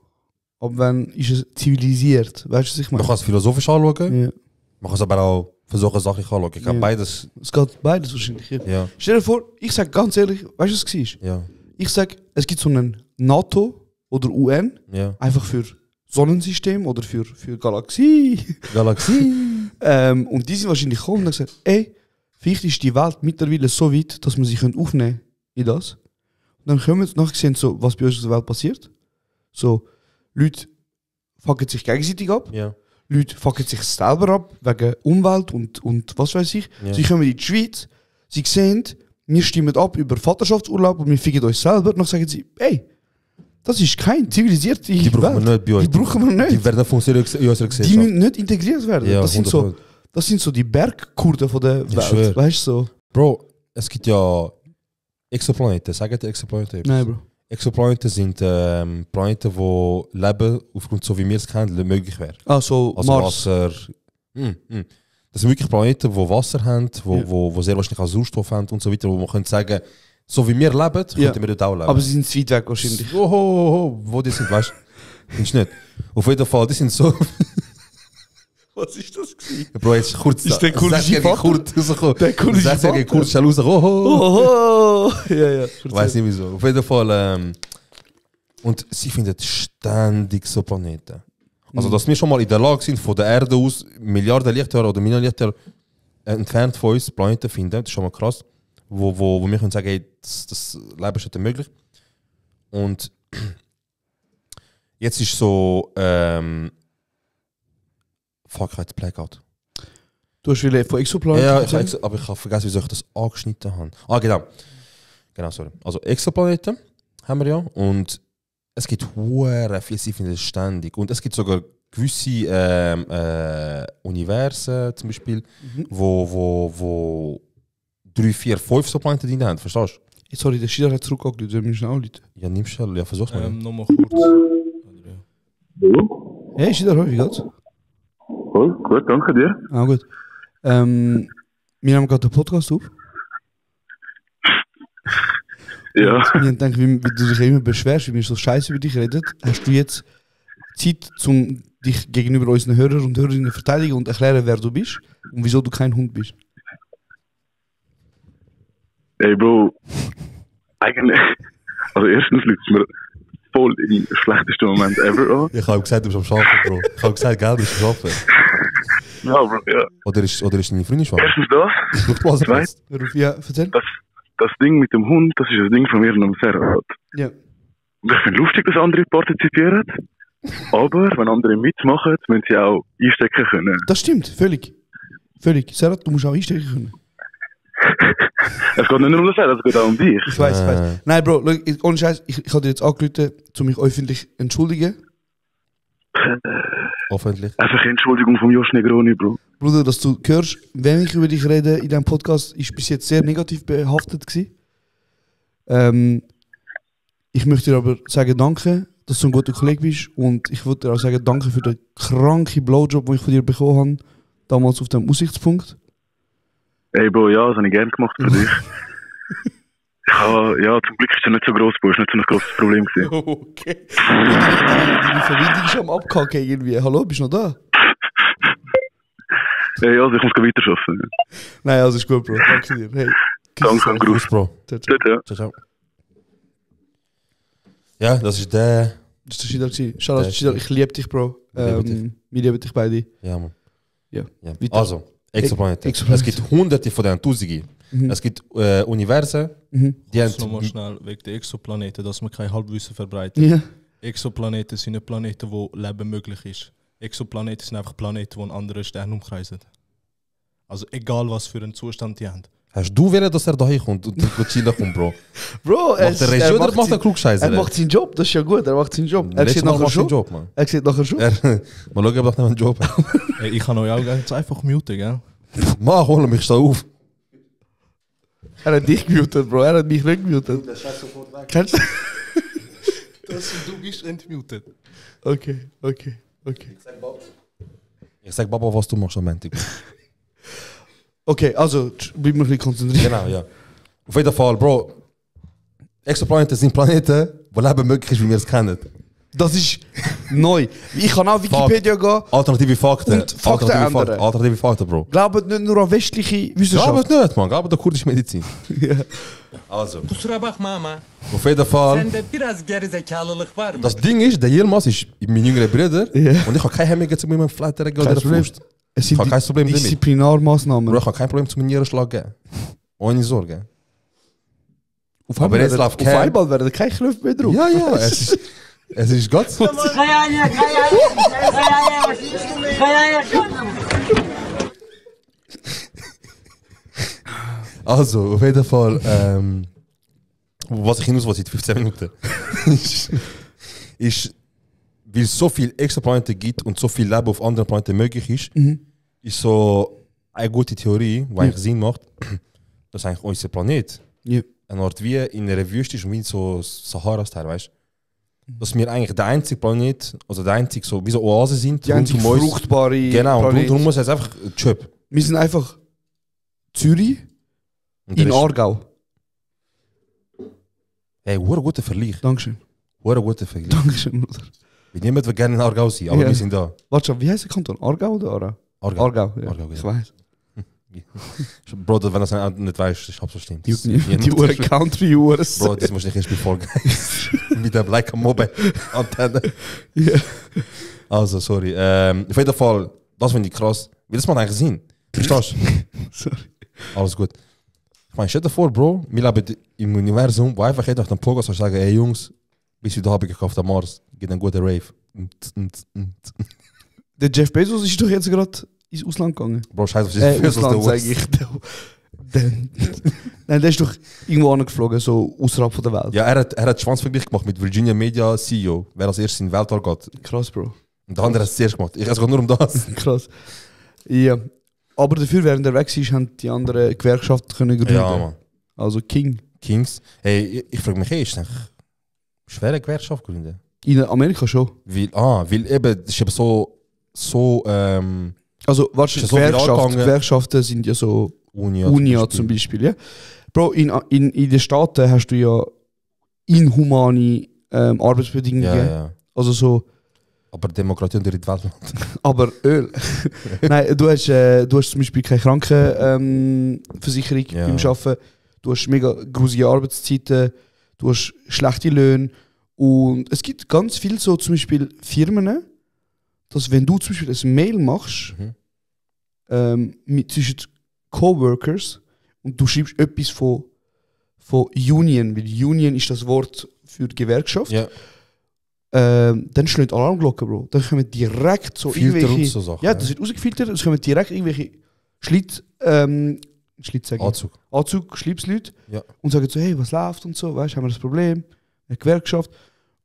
Ab wann ist es zivilisiert? Weißt du, was ich meine? Man kann es philosophisch anschauen, ja. Man kann es aber auch versuchen, Sachen anschauen. Ich kann beides. Es geht beides wahrscheinlich. Ja. Stell dir vor, ich sage ganz ehrlich, weißt du, was es war? Ja. Ich sage, es gibt so einen NATO oder UN, einfach für Sonnensystem oder für Galaxie. Und die sind wahrscheinlich gekommen und haben gesagt, ey, vielleicht ist die Welt mittlerweile so weit, dass man sich aufnehmen kann in das. Und dann kommen wir nachher sehen, so, was bei uns in der Welt passiert. So, Leute fucken sich gegenseitig ab. Ja. Leute fucken sich selber ab, wegen Umwelt und was weiß ich. Ja. Sie kommen in die Schweiz, sie sehen, wir stimmen ab über Vaterschaftsurlaub und wir ficken uns selber. Und dann sagen sie, ey, das ist kein zivilisierte Welt. Die brauchen wir nicht bei euch. Die brauchen wir nicht. Die werden funktionieren in unserer Gesellschaft. Die müssen nicht integriert werden. Ja, das sind so die Bergkurden von der Welt. Weißt du so? Bro, es gibt ja Exoplaneten. Sagen die Exoplaneten etwas? Nein, Bro. Exoplaneten sind Planeten, wo Leben aufgrund so wie wir es kennen möglich wäre. Also Mars. Wasser. Das sind wirklich Planeten, die Wasser haben, wo sehr wahrscheinlich auch Sauerstoff haben und so weiter, wo man könnte sagen, so wie wir leben, könnten wir dort auch leben. Aber sie sind zu weit weg wahrscheinlich. Wo die sind, weißt du? Findest du nicht? Auf jeden Fall, die sind so. Was ist das gewesen? Bro, jetzt kurz. Ist der kurdische Kurt rausgekommen. Der kurdische Vater? Kurt schnell rausgekommen. Ja. Weiß nicht wieso. Auf jeden Fall. Und sie finden ständig so Planeten. Also, dass wir schon mal in der Lage sind, von der Erde aus Milliarden Lichtjahre oder Millionen Lichtjahre entfernt von uns Planeten finden, das ist schon mal krass. Wo wir können sagen, hey, das Leben ist nicht möglich. Und jetzt ist so. Fuck, ich habe jetzt Blackout. Du hast wieder von Exoplaneten? Ja, aber ich habe vergessen, wieso ich das angeschnitten habe. Genau, sorry. Also Exoplaneten haben wir ja. Und es gibt hure viel, sie finden es ständig. Und es gibt sogar gewisse Universen zum Beispiel, wo 3, 4, 5 so Planeten drin haben. Verstehst du? Sorry, der Schiller hat zurückgeguckt, wir müssen auch Leute. Ja, nimm schnell, ja, versuch's mal. Nochmal kurz. Hey, Schiller, wie geht's? Gut, danke dir. Ah, gut. Wir haben gerade den Podcast auf. Ja. Und wir haben gedacht, wie du dich immer beschwerst, wie wir so scheiße über dich reden, hast du jetzt Zeit, um dich gegenüber unseren Hörern und Hörerinnen zu verteidigen und erklären, wer du bist und wieso du kein Hund bist? Ey, Bro. Eigentlich. Also, erstens liegt es mir voll im schlechtesten Moment ever an. Ich habe gesagt, du bist am Arbeiten, Bro. Ich habe gesagt, gell, du bist am Arbeiten. Ja, Bro, ja. Oder ist deine Freundin schwanger? Erstens das. Ja, erzähl. Das Ding mit dem Hund, das ist das Ding von mir und dem Serhat. Ja. Und ich finde lustig, dass andere partizipieren. Aber wenn andere mitmachen, müssen sie auch einstecken können. Das stimmt, völlig. Völlig. Serhat, du musst auch einstecken können. Es geht nicht nur um das, es geht auch um dich. Ich weiß. Nein, Bro, ohne Scheiß, ich habe dir jetzt angerufen, um mich öffentlich zu entschuldigen. Öffentlich? Einfach Entschuldigung vom Josh Negroni, Bro. Bruder, dass du hörst, wenn ich über dich rede in diesem Podcast, ist bis jetzt sehr negativ behaftet gewesen. Ich möchte dir aber sagen, danke, dass du ein guter Kollege bist. Und ich würde dir auch sagen, danke für den kranken Blowjob, den ich von dir bekommen habe, damals auf dem Aussichtspunkt. Ey, Bro, ja, das habe ich gerne gemacht für dich. Ja, zum Glück ist er nicht so gross, Bro. Ist nicht so ein grosses Problem gewesen. Okay. Deine Verbindung ist am Abkacken irgendwie. Hallo, bist du noch da? Ja, also ich muss weiter arbeiten. Nein, also ist gut, Bro. Danke dir. Hey. Danke, Gruß, Bro. Ciao. Ja, das ist der... Das ist der Shidar gewesen. Shoutout Shidar, ich liebe dich, Bro. Wir lieben dich beide. Ja, Mann. Ja. Also, Exoplaneten. Es gibt hunderte von denen, Tausende. Es gibt Universen, die haben... Nochmal schnell wegen der Exoplaneten, dass man kein Halbwissen verbreitet. Ja. Exoplaneten sind nicht Planeten, wo Leben möglich ist. Exoplaneten sind einfach Planeten, die einen anderen Stern umkreisen. Also egal, was für einen Zustand die haben. Hast du wollen, dass er da hinkommt und chillen kommt, Bro? Bro, macht der Regie oder macht der Klugscheißer? Er macht seinen Job, das ist ja gut, er macht seinen Job. Er sieht nachher schon. Job, Mann. Er sieht nachher schon. Mal schauen, ob er noch einen Job hat. Hey, ich kann euch auch jetzt einfach muten, gell? Mann, hol mich, steh auf. Er hat dich gemutet, Bro, er hat mich nicht gemutet. Der scheiß sofort weg. Kennst du? Du bist entmutet. Okay. Ich sag Baba, was du machst am Montag. Okay, also bleib mir ein bisschen konzentriert. Genau, ja. Auf jeden Fall, Bro. Exoplaneten sind Planeten, wo Leben möglich ist, wie wir es kennen. Das ist neu. Ich kann auch Wikipedia gehen. Alternative Fakten. Und Fakten ändern. Alternative Fakten, Bro. Glaubt nicht nur an westliche Wissenschaft. Glaubt nicht, man. Glaubt an kurdische Medizin. Ja. Also. Kusura bakma ama. Auf jeden Fall. Sende biraz gerizekalılık var mı? Das Ding ist, der Yilmaz ist mein jüngerer Bruder. Yeah. Und ich habe keine Hemmungen zu meinem Flattern oder der Fuß. Es sind kein Problem damit. Disziplinarmaßnahmen. Ich habe kein Problem zu meinem Nierenschlag geben. Ohne Sorge. Auf einmal werden keine Knöpfe mehr drauf. Ja, es ist Gott. Also, auf jeden Fall, was ich hinaus will seit 15 Minuten, ist, weil es so viele Exoplaneten gibt und so viel Leben auf anderen Planeten möglich ist, ist so eine gute Theorie, die eigentlich Sinn macht, dass eigentlich unser Planet eine Art wie in einer Wüste ist und wie so Sahara-Style, weißt du? Dass wir eigentlich der einzige Planet, also der einzige so, wie so Oase sind, die einzige fruchtbare genau, und rundherum ist es einfach Chöp. Wir sind einfach Zürich in Aargau. Hey, guter Vergleich. Dankeschön. Guter Vergleich. Dankeschön, Bruder. Niemand will gerne in Aargau sein, aber wir sind da. Warte schon, wie heißt der Kanton? Aargau oder Aarau? Aargau, ja. Ich weiß. Bruder, wenn du das nicht weißt, ist absolut stimmt. Die Uhr Country Uhren. Bro, das musst du nicht erst befolgen. Mit der Leica Mobile Antenne. Yeah. Also, sorry. Auf jeden Fall, das finde ich krass. Wie das macht eigentlich Sinn? Verstehst du? Sorry. Alles gut. Ich meine, stell dir vor, Bro, wir leben im Universum, wo einfach jeder nach dem Podcast sagt, ey Jungs, bis wir da haben gekauft am Mars, geht ein guter Rave. Der Jeff Bezos ist doch jetzt gerade ins Ausland gegangen. Bro, scheiße, was ist das? Ausland, sage ich. Nein, der ist doch irgendwo angeflogen, so außerhalb von der Welt. Ja, er hat Schwanzvergleich gemacht mit Virginia Media CEO, wer als erstes in den Weltall geht. Krass, Bro. Und der andere hat es zuerst gemacht. Es geht nur um das. Krass. Ja. Aber dafür, während er weg ist, haben die anderen Gewerkschaften können gründen. Ja, Mann. Also Kings. Hey, ich frage mich, ist es eine schwere Gewerkschaft gründen? In Amerika schon. Weil eben, das ist eben so also, warte, Gewerkschaften sind ja so Unia zum Beispiel. Ja? Bro, in den Staaten hast du ja inhumane Arbeitsbedingungen. Ja. Also so. Aber Demokratie und die Welt. Aber Öl. Nein, du hast zum Beispiel keine Krankenversicherung beim Arbeiten. Du hast mega grusige Arbeitszeiten. Du hast schlechte Löhne. Und es gibt ganz viele so zum Beispiel Firmen, dass wenn du zum Beispiel ein Mail machst zwischen Coworkers und du schreibst etwas von von Union, weil Union ist das Wort für Gewerkschaft. Ja. Dann schlägt Alarmglocken, Bro. Dann kommen direkt so Filter irgendwelche... und so Sachen, ja, das wird rausgefiltert, es kommen direkt irgendwelche Anzug, Schlipsleute Ja. und sagen so, hey, was läuft und so, weißt du, haben wir das Problem, eine Gewerkschaft.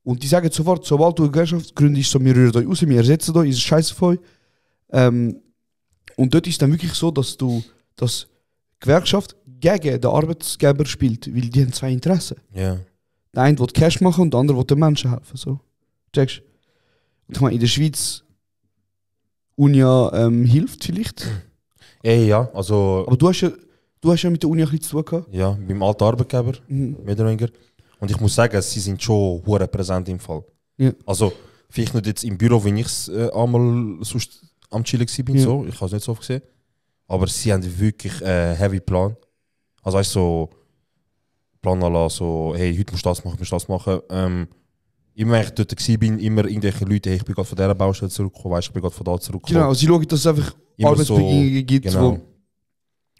Und die sagen sofort, sobald du eine Gewerkschaft gründest, so, wir rühren euch raus, wir ersetzen euch, ist scheiße für euch. Und dort ist dann wirklich so, dass die Gewerkschaft gegen den Arbeitgeber spielt, weil die haben zwei Interessen. Ja. Der eine will Cash machen und der andere will den Menschen helfen. So. Checkst? Und ich meine, in der Schweiz Unia hilft vielleicht. Ja, also... Aber du hast ja mit der Uni ein bisschen zu tun gehabt. Ja, beim alten Arbeitgeber, mehr oder weniger. Und ich muss sagen, sie sind schon hure präsent im Fall. Ja. Also, vielleicht nicht jetzt im Büro, wenn ich es einmal sonst am Chillen war, so. Ich habe es nicht so oft gesehen. Aber sie haben wirklich einen heavy Plan. Also weißt du, so Plan à la, so, hey, heute musst du das machen. Immer wenn ich dort war, immer irgendwelche Leute, hey, ich bin gerade von dieser Baustelle zurückgekommen, weißt, ich bin gerade von da zurückgekommen. Genau, sie schauen, dass es einfach Immer Arbeitsbedingungen so, gibt. genau.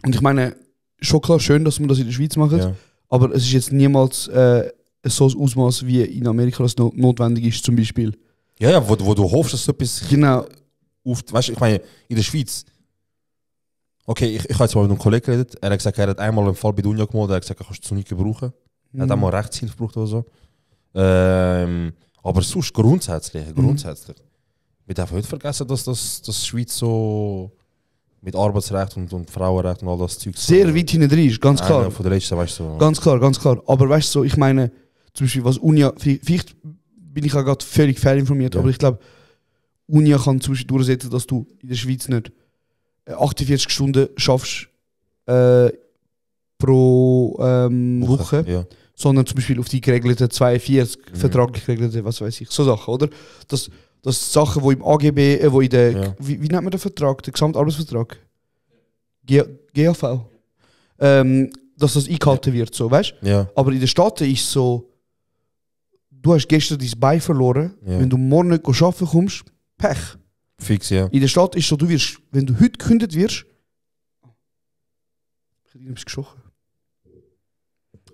Und ich meine, schon klar schön, dass man das in der Schweiz macht, Ja. aber es ist jetzt niemals so ein Ausmaß wie in Amerika, das notwendig ist, zum Beispiel. Ja, wo du hoffst, dass so etwas Genau. weißt du, ich meine, in der Schweiz. Okay, ich habe jetzt mal mit einem Kollegen geredet. Er hat gesagt, er hat einmal einen Fall bei der Uni gemeldet. Er hat gesagt, er kannst du nicht gebrauchen. Er hat einmal Rechtshilfe gebraucht oder so. Aber sonst grundsätzlich. Wir dürfen nicht vergessen, dass das Schweiz so mit Arbeitsrecht und Frauenrecht und all das Zeug Sehr so weit hinten drin ist, ganz klar. Von der letzten, weißt du, so. Ganz klar. Aber weißt du, so, ich meine, zum Beispiel, was Unia, vielleicht bin ich auch gerade völlig fehlinformiert, aber ich glaube, Unia kann zum Beispiel durchsetzen, dass du in der Schweiz nicht 48 Stunden schaffst pro Woche, Ja. sondern zum Beispiel auf die geregelten 42, vertraglich geregelte, was weiß ich, so Sachen, oder? Das Sachen, die im AGB, wo in der, wie nennt man den Vertrag, der Gesamtarbeitsvertrag? GAV. Dass das eingehalten wird, so, weißt du? Ja. Aber in den Staaten ist so, du hast gestern dein Bein verloren, wenn du morgen nicht arbeiten kommst, Pech. Fix, ja. In der Stadt ist so, du wirst, wenn du heute gekündigt wirst, ich hätte etwas geschochen.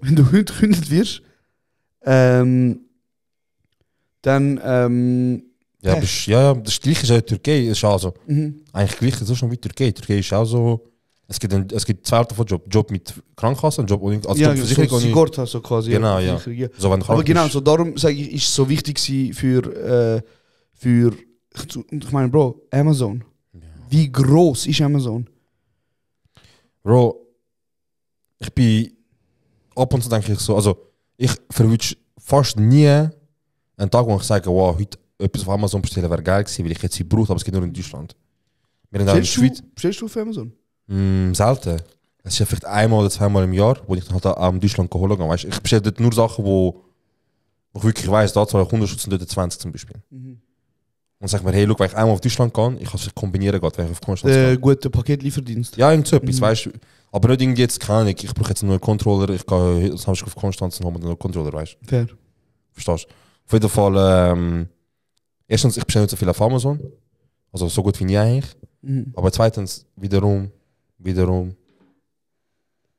Wenn du heute gekündigt wirst, dann Ja, das Gleiche ist auch in der Türkei. Ist also eigentlich gleich so schon wie Türkei. Türkei ist auch so. Es gibt zwei Arten von Job mit Krankenkasse und Job ohne. Also ja, Jobversicherung so Sigorta, so quasi. Genau, ja. So, wenn aber genau, so darum sage ich, ist es so wichtig für ich meine, Bro, Amazon. Ja. Wie groß ist Amazon? Bro, ich bin ab und zu denke ich so, also ich verwünsche fast nie einen Tag, wo ich sage, wow, heute etwas auf Amazon bestellen wäre geil gewesen, weil ich jetzt sie brauche, aber es geht nur in Deutschland. Bestellst du auf Amazon? Selten. Es ist ja vielleicht einmal oder zweimal im Jahr, wo ich dann halt auch in Deutschland holen kann. Weißt? Ich bestelle dort nur Sachen, wo ich wirklich weiss, da zahle ich 100 Schutz und dort 20 zum Beispiel. Und sag mir, hey, schau, wenn ich einmal auf Deutschland gehe, ich kann es kombinieren, wenn ich auf Konstanz gehe. Guter Paketlieferdienst. Ja, irgend so etwas, weißt du. Aber nicht irgendwie jetzt, keine Ahnung, ich brauche jetzt nur einen Controller, ich gehe auf Konstanz und habe dann einen Controller, weißt du. Fair. Verstehst du? Auf jeden Fall, erstens, ich bestelle nicht so viel auf Amazon. Also so gut wie nie eigentlich. Aber zweitens, wiederum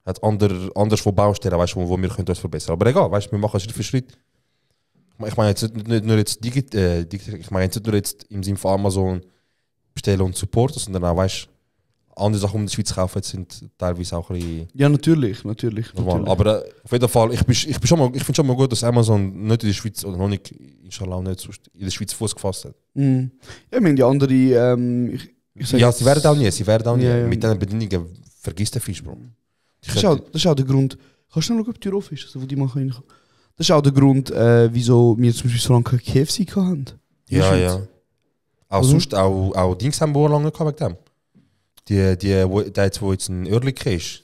hat anders von Baustellen, weißt du, wo wir uns verbessern können. Aber egal, weißt du, wir machen Schritt für Schritt. Ich meine jetzt nicht nur jetzt ich meine jetzt nicht nur jetzt im Sinne von Amazon bestellen und supporten, sondern auch, weißt du, andere Sachen, die in der Schweiz kaufen, sind teilweise auch ein bisschen. Ja, natürlich. Normal. Aber auf jeden Fall, ich finde schon mal gut, dass Amazon nicht in der Schweiz, oder noch nicht, inshallah auch nicht in der Schweiz Fuß gefasst hat. Ja, ich meine, die andere. Ja, sie werden auch nie. Ja. Mit diesen Bedingungen vergisst der Fisch, Bro. Das ist auch der Grund. Kannst du noch schauen, ob die offen ist, also wo die mal reinkommen? Das ist auch der Grund, wieso wir zum Beispiel so lange KFC hatten. Ja. Auch sonst, auch Dings haben wir lange gehabt wegen dem. Der jetzt, wo jetzt ein Oerlikon ist.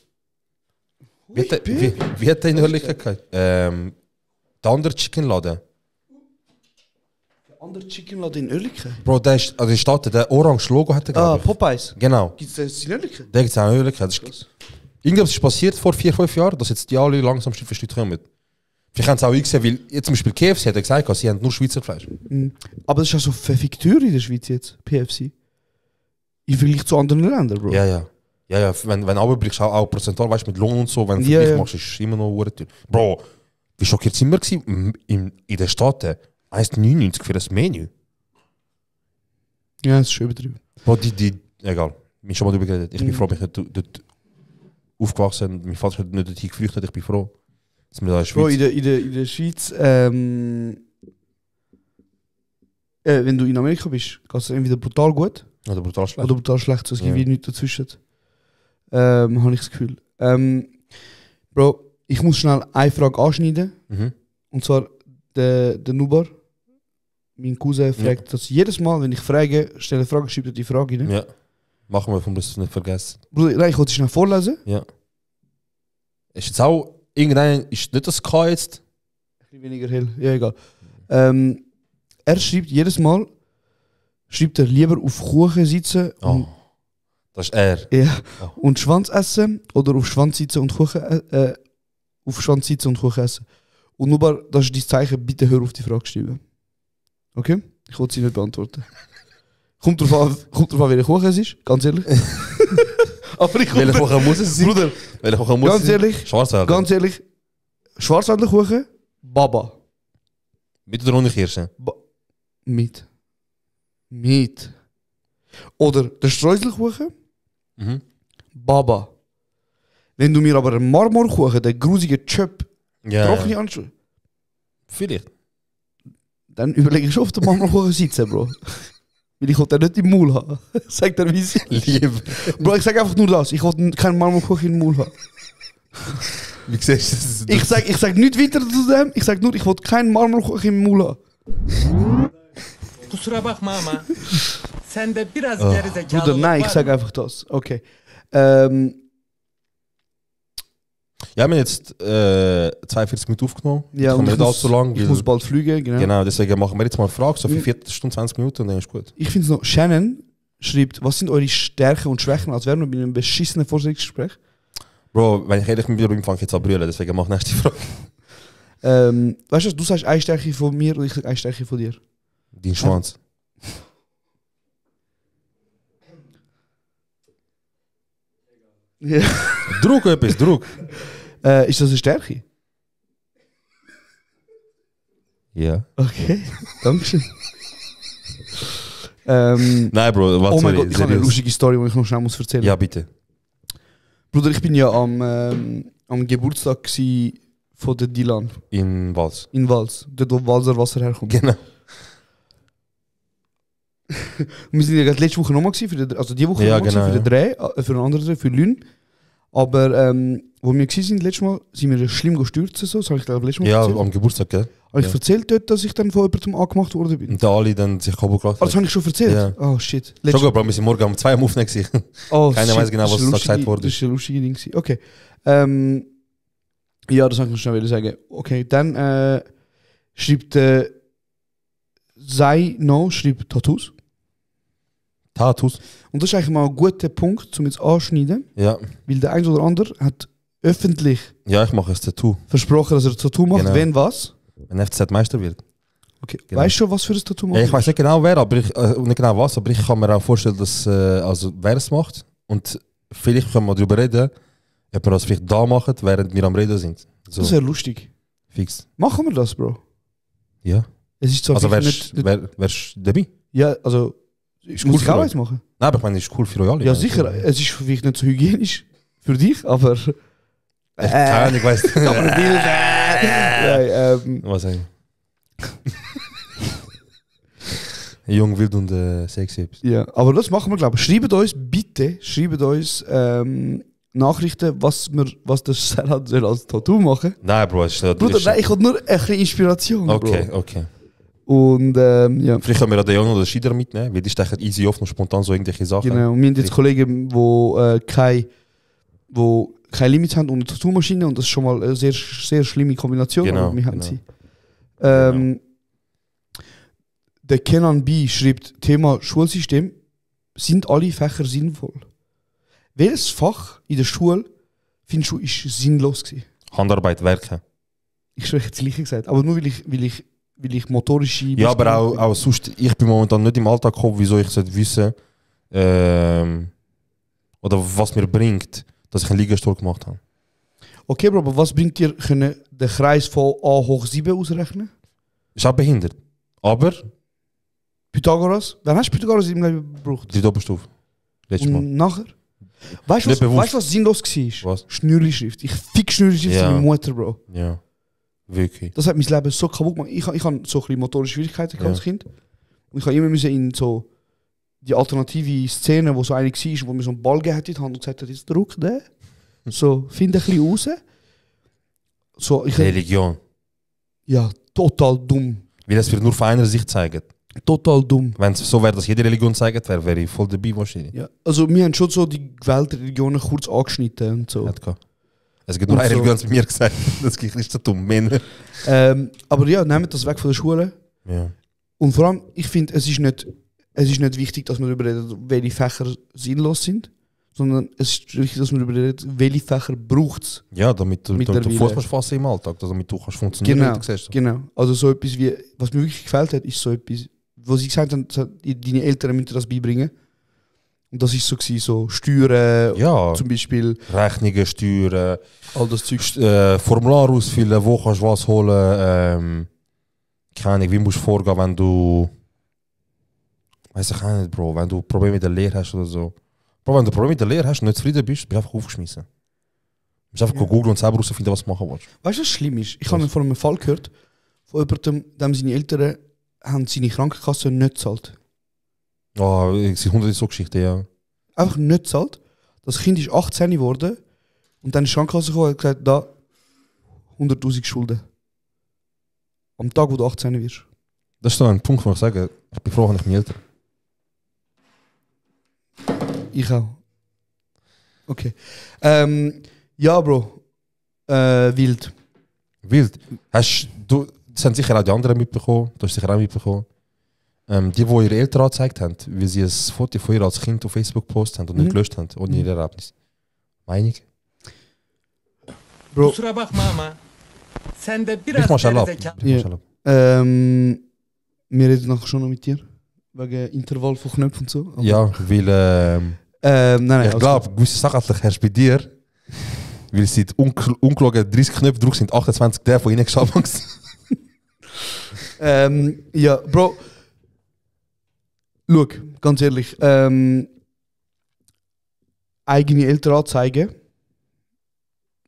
Wie hat der in Oerlikon gehabt? Der andere Chickenladen. Der andere Chickenladen in Oerlikon? Bro, der ist, also der orange Logo hat er, glaube ich. Popeyes? Genau. Gibt es das in Oerlikon? Der gibt es auch in Oerlikon. Irgendwas ist passiert vor 4-5 Jahren, dass jetzt die alle langsam Schritt für Schritt kommen. Vielleicht haben sie auch gesehen, weil jetzt zum Beispiel KFC hat gesagt, sie haben nur Schweizer Fleisch. Aber das ist auch so verfickt teuer in der Schweiz jetzt, PFC. Im Vergleich zu anderen Ländern, Bro. Ja. Ja, wenn du abbrichst, auch prozentual, weißt du, mit Lohn und so, wenn du Vergleich machst, ist es immer noch teuer. Bro, wie schockiert sind wir gewesen? In den Staaten 1,99 für das Menü. Ja, das ist schon übertrieben. Bro, egal, wir haben schon mal darüber geredet. Ich bin froh, ich bin dort aufgewachsen und mein Vater hat nicht dorthin geflüchtet, ich bin froh, dass wir da in der Schweiz... Bro, in der Schweiz, wenn du in Amerika bist, geht es entweder brutal gut oder brutal schlecht. Oder brutal schlecht, so, es gibt wie nichts dazwischen. Habe ich das Gefühl. Bro, ich muss schnell eine Frage anschneiden. Und zwar der Nubar, mein Cousin, fragt das jedes Mal, wenn ich frage, stelle eine Frage, schreibt er die Frage rein. Ja, machen wir, um das nicht vergessen. Bruder, nein, ich wollte es schnell vorlesen. Ja. Ist jetzt auch, irgendein, ist nicht das K jetzt? Ein bisschen weniger hell, ja egal. Er schreibt jedes Mal, schreibt er lieber auf Kuchen sitzen und das ist er. Ja. Und Schwanz essen oder auf Schwanz sitzen und Kuchen essen. Und nur, das ist dein Zeichen, bitte hör auf die Frage schreiben. Okay? Ich wollte sie nicht beantworten. Kommt drauf an, welcher Kuchen es ist, ganz ehrlich. Aber ich welcher Kuchen muss es sein? Bruder, welcher Kuchen muss ganz ehrlich, Schwarzwälder. Ganz ehrlich, Schwarzwälder Kuchen, Baba. Mit oder ohne Kirsche? Mit. Oder der Streuselkuchen, Baba. Wenn du mir aber einen Marmorkuchen, den grusigen Chöp, trocken anschaust, vielleicht. Dann überlege ich schon auf den Marmorkuchen sitzen, Bro. Weil ich den nicht im Maul haben. Sagt er, wie sie Lieb. Bro, ich sage einfach nur das. Ich wollte keinen Marmorkuchen im Maul haben. Wie siehst du das? Ich sag nicht weiter zu dem. Ich sag nur, ich wollte keinen Marmorkuchen im Maul haben. Kusura bakma ama sen de biraz geri zekalı. Bruder, nein, ich sag einfach das. Okay. Ja, wir haben jetzt 42 Minuten aufgenommen. Ja, und nicht allzu lang. Ich muss bald fliegen, genau. Genau, deswegen machen wir jetzt mal eine Frage, so für 4 Stunden, 20 Minuten und dann ist gut. Ich finde es noch, Shannon schreibt, was sind eure Stärken und Schwächen, als wären wir bei einem beschissenen Vorstellungsgespräch? Bro, wenn ich ehrlich bin, fange ich jetzt an brüllen, deswegen mach nächste Frage. Weißt du, du sagst eine Stärke von mir und ich sag eine Stärke von dir. Dein Schwanz. Ja. Druck etwas, Druck. Ist das eine Stärke? Ja. Okay, Dankeschön. Nein, Bro, was oh mein Gott, ich habe eine lustige Story, die ich noch schnell muss erzählen. Ja, bitte. Bruder, ich bin ja am Geburtstag von der Dilan. In Wals. In Wals, dort wo Walser Wasser herkommt. Genau. Wir sind ja gerade letzte Woche nochmal gewesen, also die Woche ja, nochmal genau, für den Dreh, für einen anderen Dreh, für Lün. Aber wo wir waren letztes Mal, sind wir schlimm gestürzt, so, das habe ich glaube letztes Mal erzählt. Ja, am Geburtstag, gell? Habe ich erzählt dort, dass ich dann von jemandem angemacht worden bin? Und da alle dann sich kaputt gemacht haben. Das habe ich schon erzählt? Ja. Oh shit. Schon gut, Bro, wir sind morgen um 2 Uhr aufnehmen gewesen. Oh, keiner weiß genau, was da gesagt wurde. Das ist ein lustiges Ding. Okay. Ja, das wollte ich noch schnell sagen. Okay, dann schreibt Zaino schreibt Tattoos. Tattoos. Und das ist eigentlich mal ein guter Punkt, um jetzt anzuschneiden. Ja. Weil der eine oder andere hat öffentlich ich mache ein Tattoo. Versprochen, dass er ein Tattoo macht. Genau. Wenn was? Wenn FCZ Meister wird. Okay. Genau. Weißt du schon, was für ein Tattoo macht? Ja, ich weiß nicht genau wer, aber nicht genau was, aber ich kann mir auch vorstellen, dass also wer es macht. Und vielleicht können wir darüber reden, ob wir das vielleicht da machen, während wir am Reden sind. So. Das wäre lustig. Fix. Machen wir das, Bro? Ja. Es ist zwar also wärst du dabei? Ja, also ist muss cool ich auch eins machen? Nein, aber ich meine, es ist cool für euch alle. Ja, sicher. Also, es ist vielleicht nicht so hygienisch für dich, aber... Ich weiß nicht. Aber Bild... Was sag ich? Jung, wild und sexy. Ja, aber das machen wir, glaube ich. Schreibt uns bitte, Nachrichten, was der Serhat soll als Tattoo machen. Nein, Bro, Bruder, nein, ich habe nur ein bisschen Inspiration, Okay, Bro. okay. Und ja. Vielleicht können wir den Jon oder den Schieder mitnehmen, weil die stechen easy oft und spontan so irgendwelche Sachen. Genau, und wir haben jetzt Kollegen, die keine Limits haben und eine Tattoo-Maschine und das ist schon mal eine sehr, sehr schlimme Kombination, genau, aber wir haben genau. sie. Der Kenan B. schreibt, Thema Schulsystem, sind alle Fächer sinnvoll? Welches Fach in der Schule findest du ist sinnlos gewesen? Handarbeit, Werken. Ich habe jetzt gleich gesagt, aber nur weil ich motorische... Ja, aber auch sonst, ich bin momentan nicht im Alltag gekommen, wieso ich sollte wissen, Oder was mir bringt, dass ich einen Liegestuhl gemacht habe. Okay, Bro, aber was bringt dir, können den Kreis von A hoch 7 ausrechnen? Ist auch behindert. Aber Pythagoras? Wann hast du Pythagoras im Leben gebraucht? die Doppelstufe. Letztes Mal. Und nachher? Weißt du, Nicht bewusst. was sinnlos war? Was? Schnürli-Schrift. Ich fick Schnürli-Schrift Ja. von meiner Mutter, Bro. Ja. Wirklich. Das hat mein Leben so kaputt gemacht. Ich habe so ein bisschen motorische Schwierigkeiten Ja. als Kind. Und ich habe immer müssen in so die alternative Szene, wo so eine war, wo mir so einen Ball gegeben hat in die Hand und gesagt hat, jetzt druck den. So, finde ein bisschen raus. So, Religion. Ja, total dumm. Weil das wird nur von einer Sicht zeigen. Total dumm. Wenn es so wäre, dass jede Religion zeigt, wäre ich voll dabei wahrscheinlich. Ja, also wir haben schon so die gewählten Religionen kurz angeschnitten und so. Es gibt nur Und eine so. Religion, hat mir gesagt. Das ist Christentum. Männer. Aber ja, nehmt das weg von der Schule. Ja. Und vor allem, ich finde, es ist nicht wichtig, dass man darüber redet, welche Fächer sinnlos sind, sondern es ist wichtig, dass man darüber redet, welche Fächer braucht es. Ja, damit du Mittlerweile. Fuß kannst fassen im Alltag, damit du kannst funktionieren. Genau, wie du siehst. genau. Also so etwas wie, was mir wirklich gefällt hat, ist so etwas, wo sie gesagt haben, deine Eltern müssen dir das beibringen. Und das ist so gewesen, so Steuern, Ja. zum Beispiel. Rechnungen, Steuern, all das Zeug. Formular ausfüllen, wo kannst du was holen. Keine Ahnung, wie musst du vorgehen, wenn du. Weiß ich auch nicht, Bro. Wenn du Probleme mit der Lehre hast oder so. Bro, wenn du Probleme mit der Lehre hast und nicht zufrieden bist, bist du einfach aufgeschmissen. Du musst einfach googeln und selber herausfinden, was du machen willst. Weißt du, was schlimm ist? Ich habe von einem Fall gehört, von jemandem, dem seine Eltern haben seine Krankenkasse nicht gezahlt. Ah, es sind hunderte so Geschichten, ja. Einfach nicht gezahlt. Das Kind ist 18 geworden und dann ist die Krankenkasse gekommen und hat gesagt, da 100'000 Schulden. Am Tag, wo du 18 wirst. Das ist so ein Punkt, wo ich sage, ich bin froh, wenn ich meine Eltern. Ich auch. Okay. Ja, Bro. Wild. Wild. Das haben sicher auch die anderen mitbekommen, du hast sicher auch mitbekommen. Die ihre Eltern angezeigt haben, wie sie ein Foto von ihr als Kind auf Facebook gepostet haben und nicht gelöscht haben, ohne ihr Erlaubnis. Meinung? Bro. Kusura bakma ama sen de Brich biraz mal schnell ab. gerizekalı. Brich mal schnell ab. Wir reden nachher schon noch mit dir. Wegen Intervall von Knöpfen und so. Aber- Ja, weil nein, ich glaube, gewisse Sachen herrscht bei dir, weil es seit ungelogen 30 Knöpfe drauf sind, 28 der von ihnen geschafft. Ja, Bro. Schau, ganz ehrlich. Eigene Eltern anzeigen.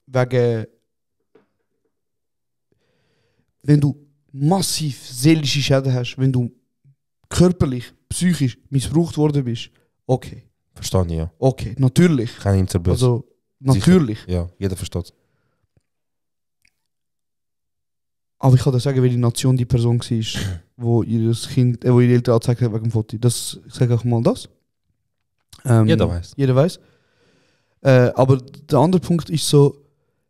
Wegen. Wenn du massiv seelische Schäden hast, wenn du körperlich, psychisch missbraucht worden bist, okay. Verstehe ich, ja. Okay, natürlich. Kein Interbös. Also, natürlich. Ja, jeder versteht es. Aber ich kann dir sagen, welche Nation die Person war, wo ihr Kind, wo ihre Eltern angezeigt hat wegen dem Foto. Das, ich sage auch mal das. Jeder weiß. Jeder weiß. Aber der andere Punkt ist so,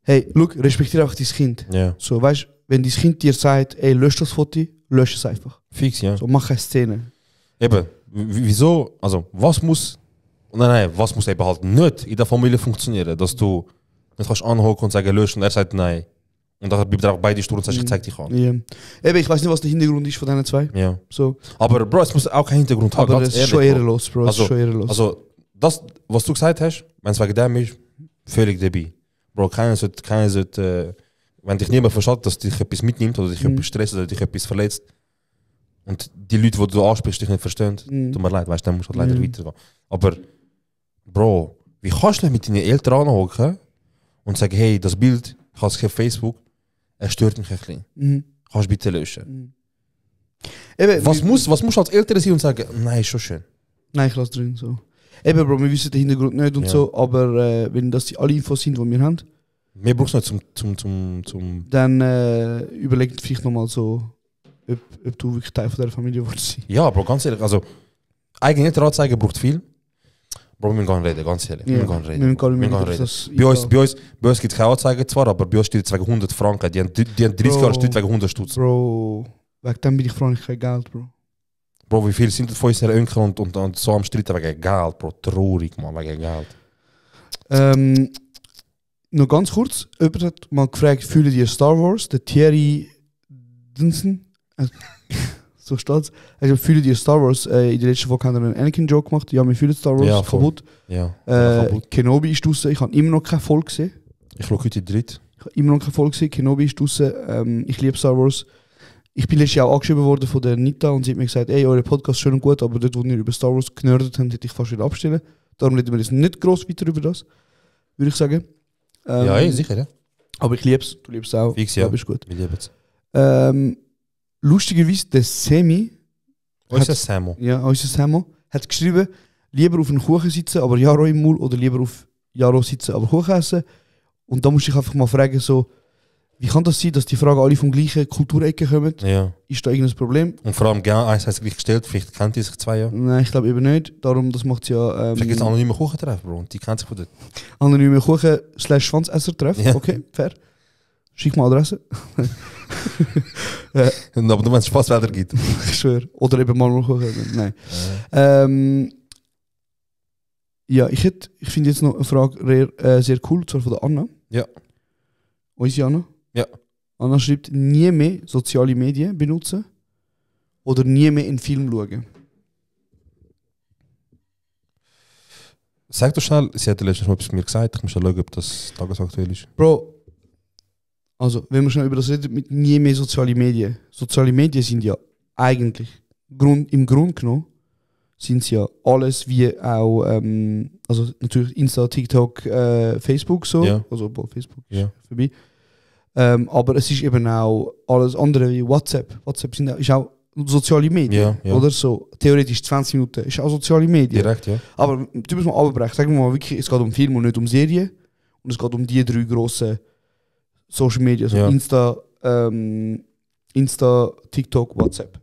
hey, look, respektiere einfach dein Kind. Ja. So, weißt, wenn dein Kind dir sagt, ey, lösch das Foto, lösch es einfach. Fix, ja. So, mach keine Szene. Eben, wieso, also was muss, nein, was muss eben halt nicht in der Familie funktionieren, dass du nicht kannst anhocken und sagen, löschen und er sagt nein. Und dann bleibt er auch beide Stunden und sagt, ich zeig dich an. Ja. Eben, ich weiß nicht, was der Hintergrund ist von diesen zwei. Ja. So. Aber Bro, es muss auch keinen Hintergrund haben, Aber ganz es ist ehrlich, schon Bro. ehrenlos, Bro. Es ist schon ehrenlos. Also, das, was du gesagt hast, wenn es wegen dem ist, völlig dabei. Bro, keiner sollte, wenn dich niemand versteht, dass dich etwas mitnimmt oder dich etwas stresst oder dich etwas verletzt und die Leute, die du ansprichst, dich nicht verstehen, tut mir leid, weißt du, dann musst du halt leider weitergehen. Aber, Bro, wie kannst du nicht mit deinen Eltern anhocken und sagen, hey, das Bild, ich habe es auf Facebook, es stört mich ein bisschen. Kannst du bitte löschen? Eben, Was musst du als Eltern sein und sagen, nein, ist schon schön. Nein, ich lasse drin. So. Eben, Bro, wir wissen den Hintergrund nicht und Ja. so, aber wenn das die alle Infos sind, die wir haben, Mehr brauchst du nicht zum dann überlegt vielleicht nochmal so, ob du wirklich Teil von dieser Familie willst sein. Ja, Bro, ganz ehrlich, also eigene Eltern anzeigen braucht viel. Bro, wir müssen gar nicht reden, ganz ehrlich. Ja, Wir müssen gar nicht reden. wir müssen gar nicht Wir müssen reden, gar nicht das- reden. Bei uns gibt es keine Anzeigen zwar, aber bei uns steht es wegen 100 Franken. Die haben 30 Jahre steht wegen 100 Stutz. Bro, wegen dem bin ich froh, ich kein Geld, Bro. Bro, wie viele sind von unseren Enkeln und so am Streiten wegen Geld, Bro? Traurig, man, wegen Geld. Noch ganz kurz, jemand hat mal gefragt, fühlen ihr Star Wars? Der Thierry Dunson. So steht's. Also, fühlt ihr Star Wars? In der letzten Folge haben wir einen Anakin-Joke gemacht. Ja, wir fühlen Star Wars Ja, kaputt. Ja. Kaputt. Kenobi ist draussen. Ich habe immer noch keine Folge gesehen. Ich schaue heute die dritte. Ich habe immer noch keine Folge gesehen. Kenobi ist draussen. Ich liebe Star Wars. Ich bin letztes Jahr auch angeschrieben worden von der Nita und sie hat mir gesagt, ey, eure Podcast ist schön und gut, aber dort, wo ihr über Star Wars genördet habt, hätte ich fast wieder abstellen. Darum reden wir jetzt nicht gross weiter über das, würde ich sagen. Ja, sicher, ja. Aber ich liebe es, du liebst es auch. Fix, ja. Ist gut. Wir lieben es. Lustigerweise, der Semi, Unser Samo. ja, unser Samo, hat geschrieben, lieber auf einen Kuchen sitzen, aber Jaro im Maul, oder lieber auf Jaro sitzen, aber Kuchen essen. Und da muss ich einfach mal fragen, so, wie kann das sein, dass die Fragen alle vom gleichen Kulturecke kommen? Ja. Ist da irgendein Problem? Und vor allem, genau, eins heißt gleich gestellt, vielleicht kennt die sich 2 Jahre. Nein, ich glaube eben nicht. Darum, das macht ja... Vielleicht gibt es anonyme Kuchentreffen, Bro, und die kennt sich von dort. Anonyme Kuchen / Schwanzesser-Treff. Ja. Okay, fair. Schick mal Adresse. Aber nur wenn es Spaßwetter gibt. Ich schwöre. Oder eben mal Kuchen. Nein. Ja, ich finde jetzt noch eine Frage sehr cool, zwar von der Anna. Ja. Unsere Anna. Ja. Anna schreibt, nie mehr soziale Medien benutzen oder nie mehr einen Film schauen. Sag doch schnell, sie hat letztens mal etwas mir gesagt, ich muss schon schauen, ob das tagesaktuell ist. Bro, also wenn wir schon über das reden, mit nie mehr soziale Medien. Soziale Medien sind ja eigentlich, im Grunde genommen, sind es ja alles wie auch, also natürlich Insta, TikTok, Facebook so, Ja. also Facebook ist Ja. vorbei. Aber es ist eben auch alles andere wie WhatsApp. WhatsApp ist auch soziale Medien, Ja. oder so. Theoretisch 20 Minuten ist auch soziale Medien. Direkt, ja. Aber du musst mal abbrechen. Sagen wir mal wirklich, es geht um Film und nicht um Serien. Und es geht um die 3 grossen Social Media, also Ja. Insta, TikTok, WhatsApp.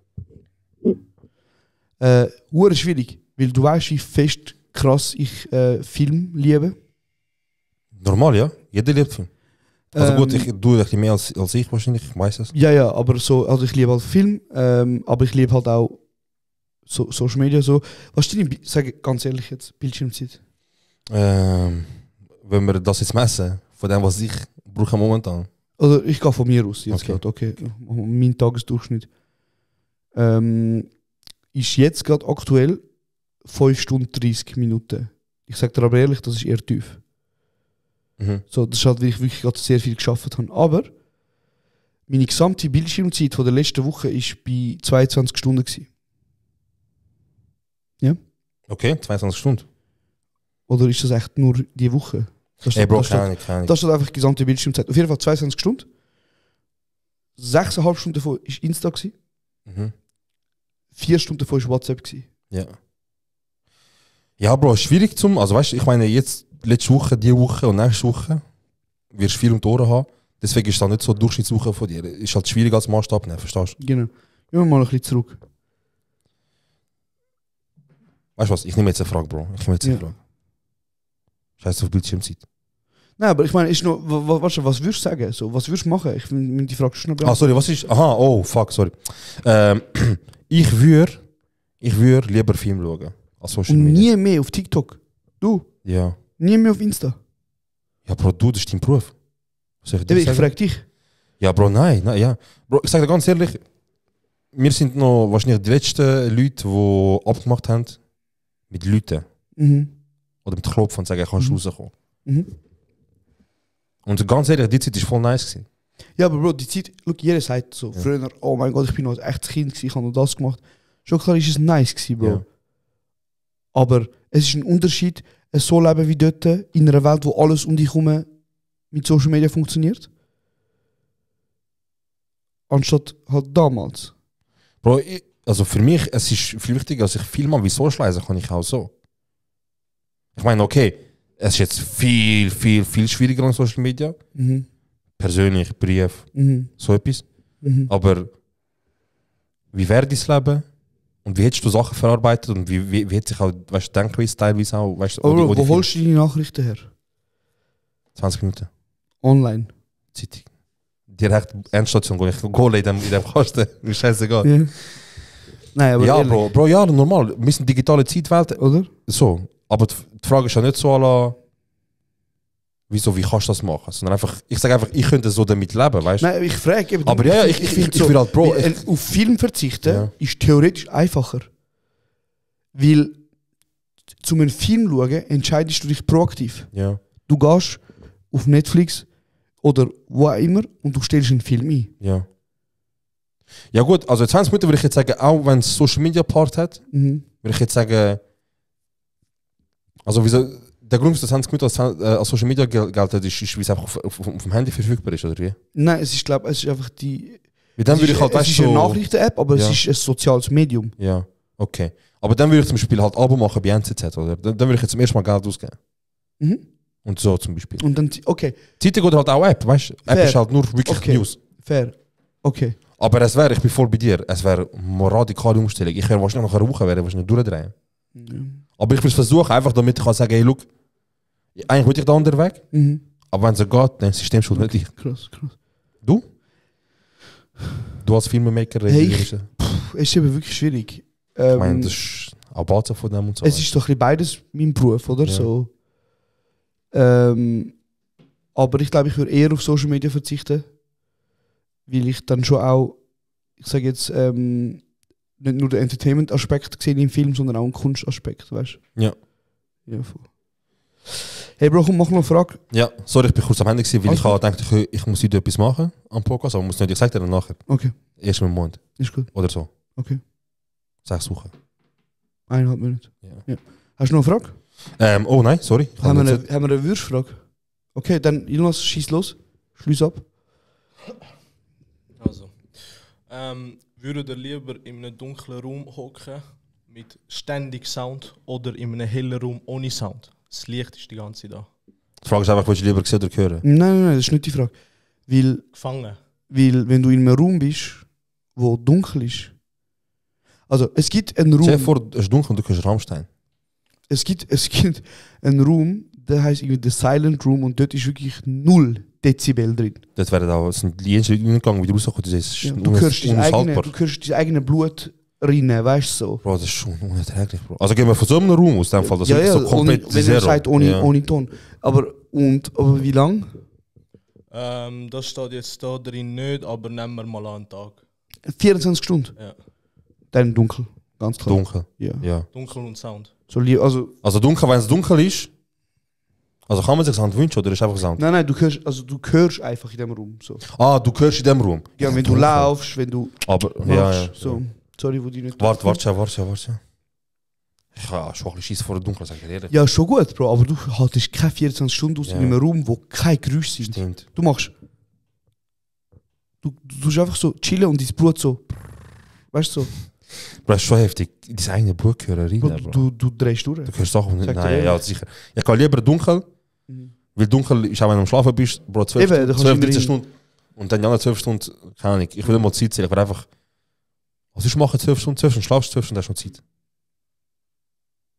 Hure schwierig, weil du weißt, wie fest krass ich Film liebe. Normal, ja. Jeder liebt Film. Also gut, Ähm, ich tue ein bisschen mehr als ich wahrscheinlich, ich weiß es. Ja, aber so, also ich liebe halt Film, aber ich liebe halt auch so, Social Media so. Was ist deine, sag ganz ehrlich jetzt, Bildschirmzeit? Wenn wir das jetzt messen, von dem, was ich brauche momentan. Also ich gehe von mir aus jetzt Okay. gerade, okay. Mein Tagesdurchschnitt. Ist jetzt gerade aktuell 5 Stunden 30 Minuten. Ich sage dir aber ehrlich, das ist eher tief. Mhm. So, das ist halt, weil ich wirklich gerade sehr viel geschafft habe. Aber meine gesamte Bildschirmzeit von der letzten Woche war bei 22 Stunden. Gewesen. Okay, 22 Stunden. Oder ist das echt nur die Woche? Das Ey, Bro, das steht, keine Ahnung. das steht einfach die gesamte Bildschirmzeit. Auf jeden Fall 22 Stunden. 6,5 Stunden davon war Insta. Gewesen. Mhm. 4 Stunden davon war WhatsApp. Gewesen. Ja. Ja, Bro, schwierig zum. Also weißt du, ich meine, jetzt letzte Woche, diese Woche und nächste Woche wirst du viel um die Ohren haben. Deswegen ist es dann nicht so eine Durchschnittswoche von dir. Ist halt schwierig als Maßstab nehmen, verstehst du? Genau. Gehen wir mal ein bisschen zurück. Weißt du was? Ich nehme jetzt eine Frage, Bro. Ich nehme jetzt eine Ja. Frage. Scheiß auf Bildschirmzeit. Nein, aber ich meine, ist noch, was würdest du sagen? So, was würdest du machen? Ich will die Frage schon noch Ah, sorry, was ist. Aha, oh, fuck, sorry. Ich würde lieber Film schauen als Social Und Media. nie mehr auf TikTok. Du? Ja. Nie mehr auf Insta. Ja, Bro, du, das ist dein Beruf. Was soll ich dir Ich sagen? frage dich. Ja, Bro, nein, ja. Bro, ich sage dir ganz ehrlich, wir sind noch wahrscheinlich die letzten Leute, die abgemacht haben mit Leuten. Mhm. Oder mit Klopfen und sagen, kannst du Mhm. rauskommen. Mhm. Und ganz ehrlich, die Zeit war voll nice gewesen. Ja, aber Bro, die Zeit, look, jeder sagt so, Ja. früher, oh mein Gott, ich bin noch ein echtes Kind gewesen, ich habe noch das gemacht. Schon klar ist es nice gewesen, Bro. Ja. Aber es ist ein Unterschied, es so leben wie dort, in einer Welt, wo alles um dich herum mit Social Media funktioniert. Anstatt halt damals. Bro, also für mich, es ist viel wichtiger, dass ich viel mal wie so schleißen kann ich auch so. Ich meine, okay, es ist jetzt viel schwieriger an Social Media. Mhm. Persönlich, Brief, Mhm. so etwas. Mhm. Aber wie wäre dein Leben? Und wie hättest du Sachen verarbeitet? Und wie hat sich auch, weißt du, Denkweise teilweise auch, weißt du, Aber Bro, wo Film- holst du deine Nachrichten her? 20 Minuten. Online. Zeitung. Direkt Endstation, ich gehe in dem Kasten, mir scheißegal. Ja. Nein, aber Ja, ehrlich, Bro, ja, normal. Wir sind digitale Zeitwelt. oder? So. Aber die Frage ist ja nicht so, Wieso, wie kannst du das machen? Sondern einfach, ich sage einfach, ich könnte so damit leben, weißt du? Nein, ich frage eben. Aber ja, ich will halt, Bro. Auf Film verzichten ist theoretisch einfacher. Weil, zum einen Film schauen, entscheidest du dich proaktiv. Ja. Du gehst auf Netflix oder wo auch immer und du stellst einen Film ein. Ja. Ja gut, also 20 Minuten würde ich jetzt sagen, auch wenn es Social Media Part hat, würde ich jetzt sagen, also wieso, der Grund, dass 20 Minuten als Social Media gilt, ist, wie es einfach auf dem Handy verfügbar ist, oder wie? Nein, es ist, glaube ich, es ist einfach die... Dann würde ich halt, es ist eine Nachrichten-App, aber es ist ein soziales Medium. Ja, okay. Aber dann würde ich zum Beispiel halt Album machen bei NZZ, oder? Dann würde ich jetzt zum ersten Mal Geld ausgeben. Und so zum Beispiel. Und dann, okay. Zeitung oder halt auch App, weißt du? App ist halt nur wirklich News. Fair. Okay. Aber es wäre, ich bin voll bei dir, es wäre eine radikale Umstellung. Ich wäre wahrscheinlich noch rauchen, wäre wahrscheinlich durchdrehen. Aber ich will es versuchen, einfach damit ich kann sagen, hey, look, eigentlich will ich den anderen Weg, aber wenn es geht, dann ist das System schuld, nicht ich. Krass. Du? Du als Filmemaker, hey, es ist eben wirklich schwierig. Ich meine, das ist auch Basis von dem und so. Es ist doch ein beides mein Beruf, oder? Ja. So. Aber ich glaube, ich würde eher auf Social Media verzichten, weil ich dann schon auch, ich sage jetzt, nicht nur den Entertainment-Aspekt gesehen im Film, sondern auch einen Kunstaspekt, weißt du? Ja. Ja, voll. Hey Bro, komm, mach noch eine Frage. Ja, sorry, ich bin kurz am Ende gewesen, weil ich dachte, ich muss heute etwas machen am Podcast, aber muss nicht, ich sage dir dann nachher. Okay. Erst im Monat. Ist gut. Oder so. Okay. 6 Wochen. 1,5 Minuten. Ja. Hast du noch eine Frage? Oh nein, sorry. Haben wir eine Würstfrage? Okay, dann Jonas, schieß los. Schließ ab. Also, würdet ihr lieber in einem dunklen Raum hocken mit ständig Sound oder in einem hellen Raum ohne Sound? Das Licht ist die ganze Zeit da. Die Frage ist einfach, willst du lieber sehen oder hören? Nein, das ist nicht die Frage. Weil, Gefangen. Weil, wenn du in einem Raum bist, wo dunkel ist. Also, es gibt einen Raum. Stell dir vor, es ist dunkel und du hörst Rammstein. Es gibt einen Raum, der heißt irgendwie The Silent Room und dort ist wirklich 0 Dezibel drin. Das wäre da, sind die ersten Leute wie du rauskommst, das ist du hörst dein eigenes Blut rinnen, weißt du so. Bro, das ist schon unerträglich, Bro. Also gehen wir von so einem Raum aus, dem Fall, das ist so komplett wenn er sagt, ohne Ton. Aber wie lang? Das steht jetzt da drin nicht, aber nehmen wir mal einen Tag. 24 Stunden? Ja. Dann dunkel, ganz klar. Dunkel? Ja. Dunkel und Sound. Also dunkel, wenn es dunkel ist, also kann man sich Sound wünschen oder ist einfach Sound? Nein, du hörst einfach in dem Raum. So. Ah, du hörst in dem Raum? Ja, wenn du laufst, wenn du ja. So. Sorry, wo die nicht... Warte. Ich habe schon ein bisschen Schiss vor der Dunkelheit, sag ich dir ehrlich. Ja, schon gut, Bro, aber du haltest keine 24 Stunden aus in einem Raum, wo kein Geräusch sind. Stimmt. Du machst... Du tust einfach so chillen und dein Blut so... Weißt du so... Bro, das ist schon heftig. Dein eigene Blut hören, Bro. Du drehst durch. Du hörst Sachen nicht. Nein, ja, sicher. Ich kann lieber dunkel, weil dunkel ist auch, wenn du am Schlafen bist, Bro, 12, 13 Stunden. Und dann die anderen 12 Stunden, keine Ahnung. Ich will nicht mal Zeit zählen, ich will einfach... Was ich mache 12 Stunden, schlafst 12 Stunden, hast du noch Zeit.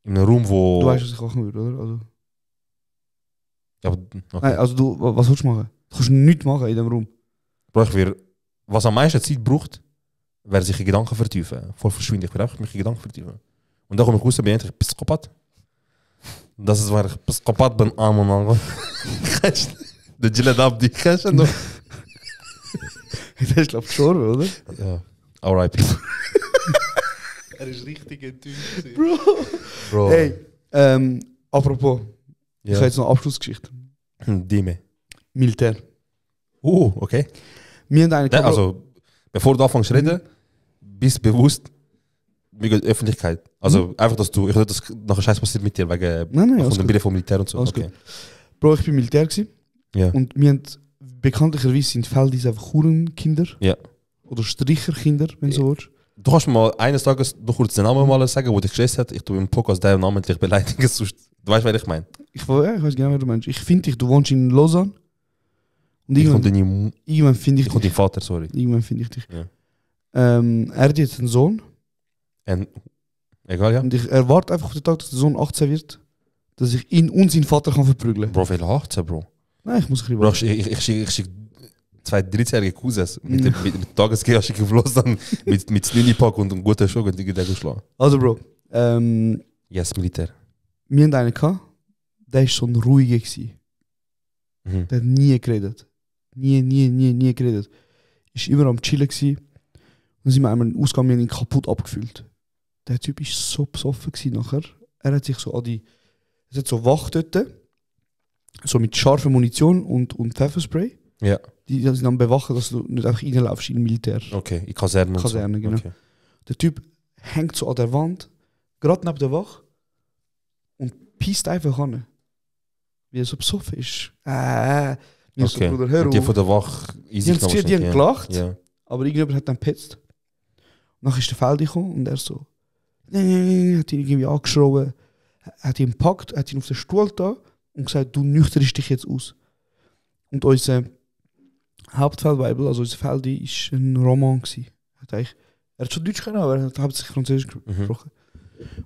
In einem Raum, wo... Du weißt, was ich machen würde, oder? Also. Ja, aber... Okay. Nein, also was willst du machen? Du kannst nichts machen in dem Raum. Bro, ich will... Was am meisten Zeit braucht, wäre sich in Gedanken vertiefen. Voll verschwinden. Ich will einfach mich in Gedanken vertiefen. Und dann komme ich raus, bin ich Psychopath. Das ist, weil ich Psychopath bin, Mann. Der Gillette Abdi, kennst du noch? Der ist, glaube ich, gestorben, oder? Ja. R.I.P. Er ist richtig enttäuscht. Bro. Hey, apropos, ich habe jetzt noch eine Abschlussgeschichte. Dime. Militär. Okay. Wir haben eine also, bevor du anfängst zu reden, bist bewusst, wie geht die Öffentlichkeit. Also einfach, dass du, ich will, dass nachher Scheiß passiert mit dir, wegen von dem Bild vom Militär und so. Okay. Bro, ich bin Militär gewesen. Ja. Und wir haben bekanntlicherweise sind Feldis einfach Hurenkinder. Ja. Oder Stricherkinder, wenn du so willst. Du kannst mir mal eines Tages noch kurz den Namen mal sagen, wo dich gestresst hat. Ich tue im Podcast den namentlich beleidigen. Du weißt, was ich meine. Ich weiß genau, was du meinst. Ich finde dich, du wohnst in Lausanne. Und irgendwann finde ich dich. Und dein Vater, sorry. Irgendwann finde ich dich. Ja. Er hat jetzt einen Sohn. Egal, ja. Und ich erwarte einfach auf den Tag, dass der Sohn 18 wird, dass ich ihn und seinen Vater kann verprügeln. Bro, will 18, Bro? Nein, ich muss ein Bro, ich schicke 2 13-jährige Cousins mit Tagesgeld schicke ich los dann mit Slinny-Pack und einem guten Schuh und die geht schlagen. Also, Bro. Yes, Militär. Wir hatten einen gehabt, der war so ein ruhiger gewesen. Der hat nie geredet. Nie geredet. Ist immer am Chillen gewesen. Dann sind wir einmal im Ausgang, wir haben ihn kaputt abgefüllt. Der Typ war so besoffen gewesen nachher. Er hat sich so an die... Es hat so Wach dort, so mit scharfer Munition und Pfefferspray. Ja. Die sind dann bewachen, dass du nicht einfach reinlaufst in Militär. Okay, in Kaserne. Kaserne, genau. Okay. Der Typ hängt so an der Wand, gerade neben der Wach und pisst einfach an. Wie er so besoffen ist. Okay. So, Bruder, hör und die auf. von der Wach... Die haben gelacht, ja. aber irgendjemand hat dann gepetzt. Nachher ist der Feldi gekommen und er so... hat ihn irgendwie angeschrien, hat ihn gepackt, hat ihn auf den Stuhl da und gesagt, du nüchterst dich jetzt aus. Und unser Hauptfeldweibel, also unser Feldi, war ein Roman. Er hat schon Deutsch können, aber er hat hauptsächlich Französisch gesprochen.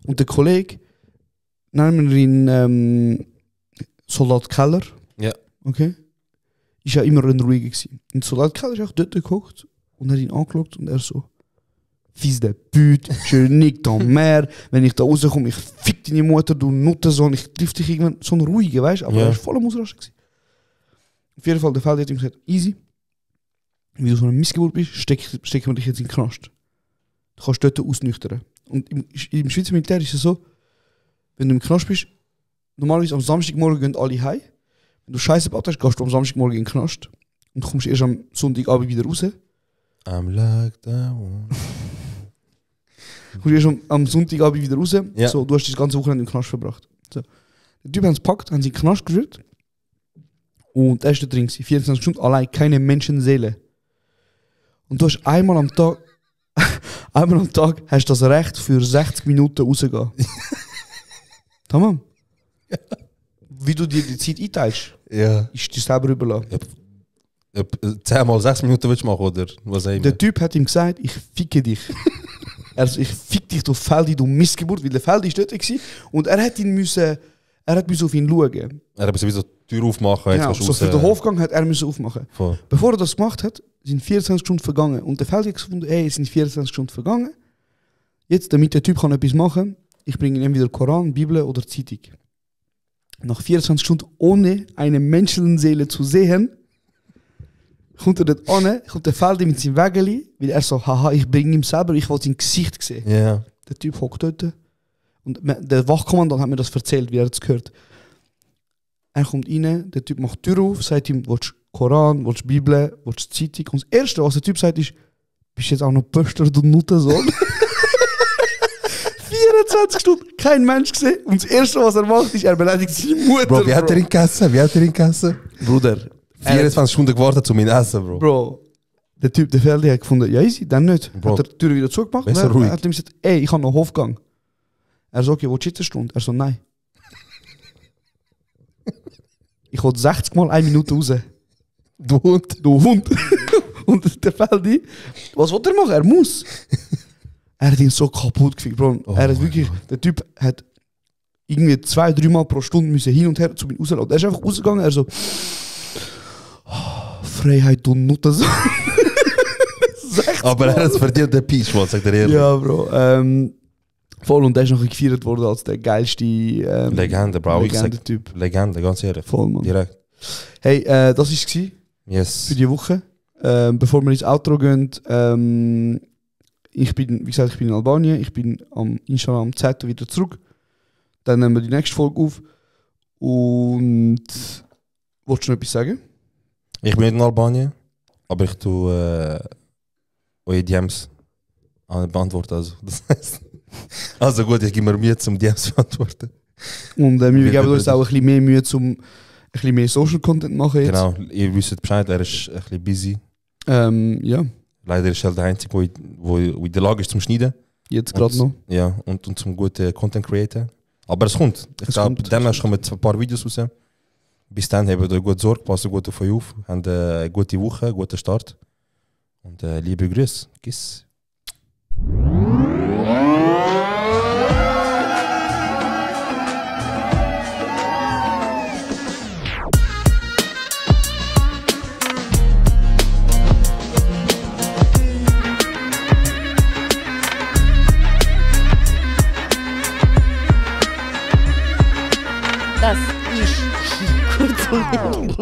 Und der Kollege, nennen wir ihn Soldat Keller, ja. Okay, ist ja immer ein ruhiger gewesen. Und Soldat Keller ist auch dort geguckt und hat ihn angeschaut und er so, Fils de pute, je nick ton mehr, wenn ich da rauskomme, ich fick deine Mutter, du Nuttensohn, ich triff dich irgendwann, so ein ruhiger, weißt du, aber er war voll am Ausraschen gewesen. Auf jeden Fall, der Feldi hat ihm gesagt, easy, wie du so eine Missgeburt bist, stecken wir dich jetzt in den Knast. Du kannst dort ausnüchtern. Und im Schweizer Militär ist es so, wenn du im Knast bist, normalerweise am Samstagmorgen gehen alle heim. Wenn du Scheiße gebaut hast, gehst du am Samstagmorgen in den Knast und kommst erst am Sonntagabend wieder raus. I'm like that one. Du kommst erst am Sonntagabend wieder raus. Ja. So, du hast das ganze Wochenende im Knast verbracht. So. Der Typ hat es gepackt, haben sie in den Knast gerührt. Und er ist da drin, 24 Stunden allein, keine Menschenseele. Und du hast einmal am Tag hast du das Recht für 60 Minuten rausgehen. Tamam. Ja. Wie du dir die Zeit einteilst, ist dir selber überlassen. 10 mal 6 Minuten willst du machen, oder? Was der Typ hat ihm gesagt, ich ficke dich. Also ich fick dich, du Feldi, du Missgeburt, weil der Feldi ist dort gewesen. Und er hat auf ihn schauen. Er hat sowieso die Tür aufmachen. Genau, so für den Hofgang hat er aufmachen. Voll. Bevor er das gemacht hat, sind 24 Stunden vergangen. Und der Feldi hat gefunden, es sind 24 Stunden vergangen. Jetzt, damit der Typ kann etwas machen, ich bringe ihm entweder Koran, Bibel oder Zeitung. Nach 24 Stunden ohne eine Menschenseele zu sehen, kommt er dort an, kommt der Feldi mit seinem Wägeli, weil er so, haha, ich bringe ihm selber, ich wollte sein Gesicht sehen. Yeah. Der Typ hockt dort. Und der Wachkommandant hat mir das erzählt, wie er es gehört. Er kommt rein, der Typ macht die Tür auf, sagt ihm, willst du Koran, willst du Bibel, willst du Zeitung? Und das Erste, was der Typ sagt, ist, bist du jetzt auch noch Pöster, du Nuttensohn? 24 Stunden, kein Mensch gesehen. Und das Erste, was er macht, ist, er beleidigt seine Mutter. Bro, wie hat er ihn gegessen? Bruder. 24 Stunden gewartet, um ihn zu essen, Bro. Bro, der Typ, der Feldi, hat gefunden, ja easy, dann nicht. Bro. Hat er die Tür wieder zugemacht und er hat ihm gesagt, ey, ich habe noch Hofgang. Er so, okay, willst du jetzt eine Stunde? Er so, nein. Ich wollte 60 Mal 1 Minute raus. Du Hund. Und der Feldi, was will er machen? Er muss. Er hat ihn so kaputt gefickt, Bro. Er hat wirklich, der Typ hat irgendwie 2-3 Mal pro Stunde müssen hin und her zu mir rauslassen. Er ist einfach rausgegangen, er so, Freiheit und Nutten. Aber er hat es verdient, der Peach, sagt er ehrlich. Ja, Bro. Voll, und der ist noch gefeiert worden als der geilste Legende, Bro. Legende-Typ. Legende, ganz ehrlich. Voll, Mann. Direkt. Hey, das war es yes. für die Woche. Bevor wir ins Outro gehen, ich bin in Albanien, ich bin inshallah am 10. wieder zurück. Dann nehmen wir die nächste Folge auf. Und wolltest du noch etwas sagen? Ich bin nicht in Albanien, aber ich tue eure DMs beantworten. Also, das heisst, also gut, ich gebe mir Mühe, um DMs zu beantworten. Und wir geben uns auch ein bisschen mehr Mühe, um ein bisschen mehr Social Content zu machen. Jetzt. Genau, ihr wisst Bescheid, er ist ein bisschen busy. Ja. Leider ist er der Einzige, der in der Lage ist zum Schneiden. Jetzt gerade noch. Ja, und zum guten Content createn. Aber es kommt. Ich glaube, demnächst kommen ein paar Videos raus. Bis dann habt ihr gut Sorge, passt gut auf euch auf, habt eine gute Woche, einen guten Start. Und liebe Grüße. Kiss. Das ist kurz zum Mittagmorgen.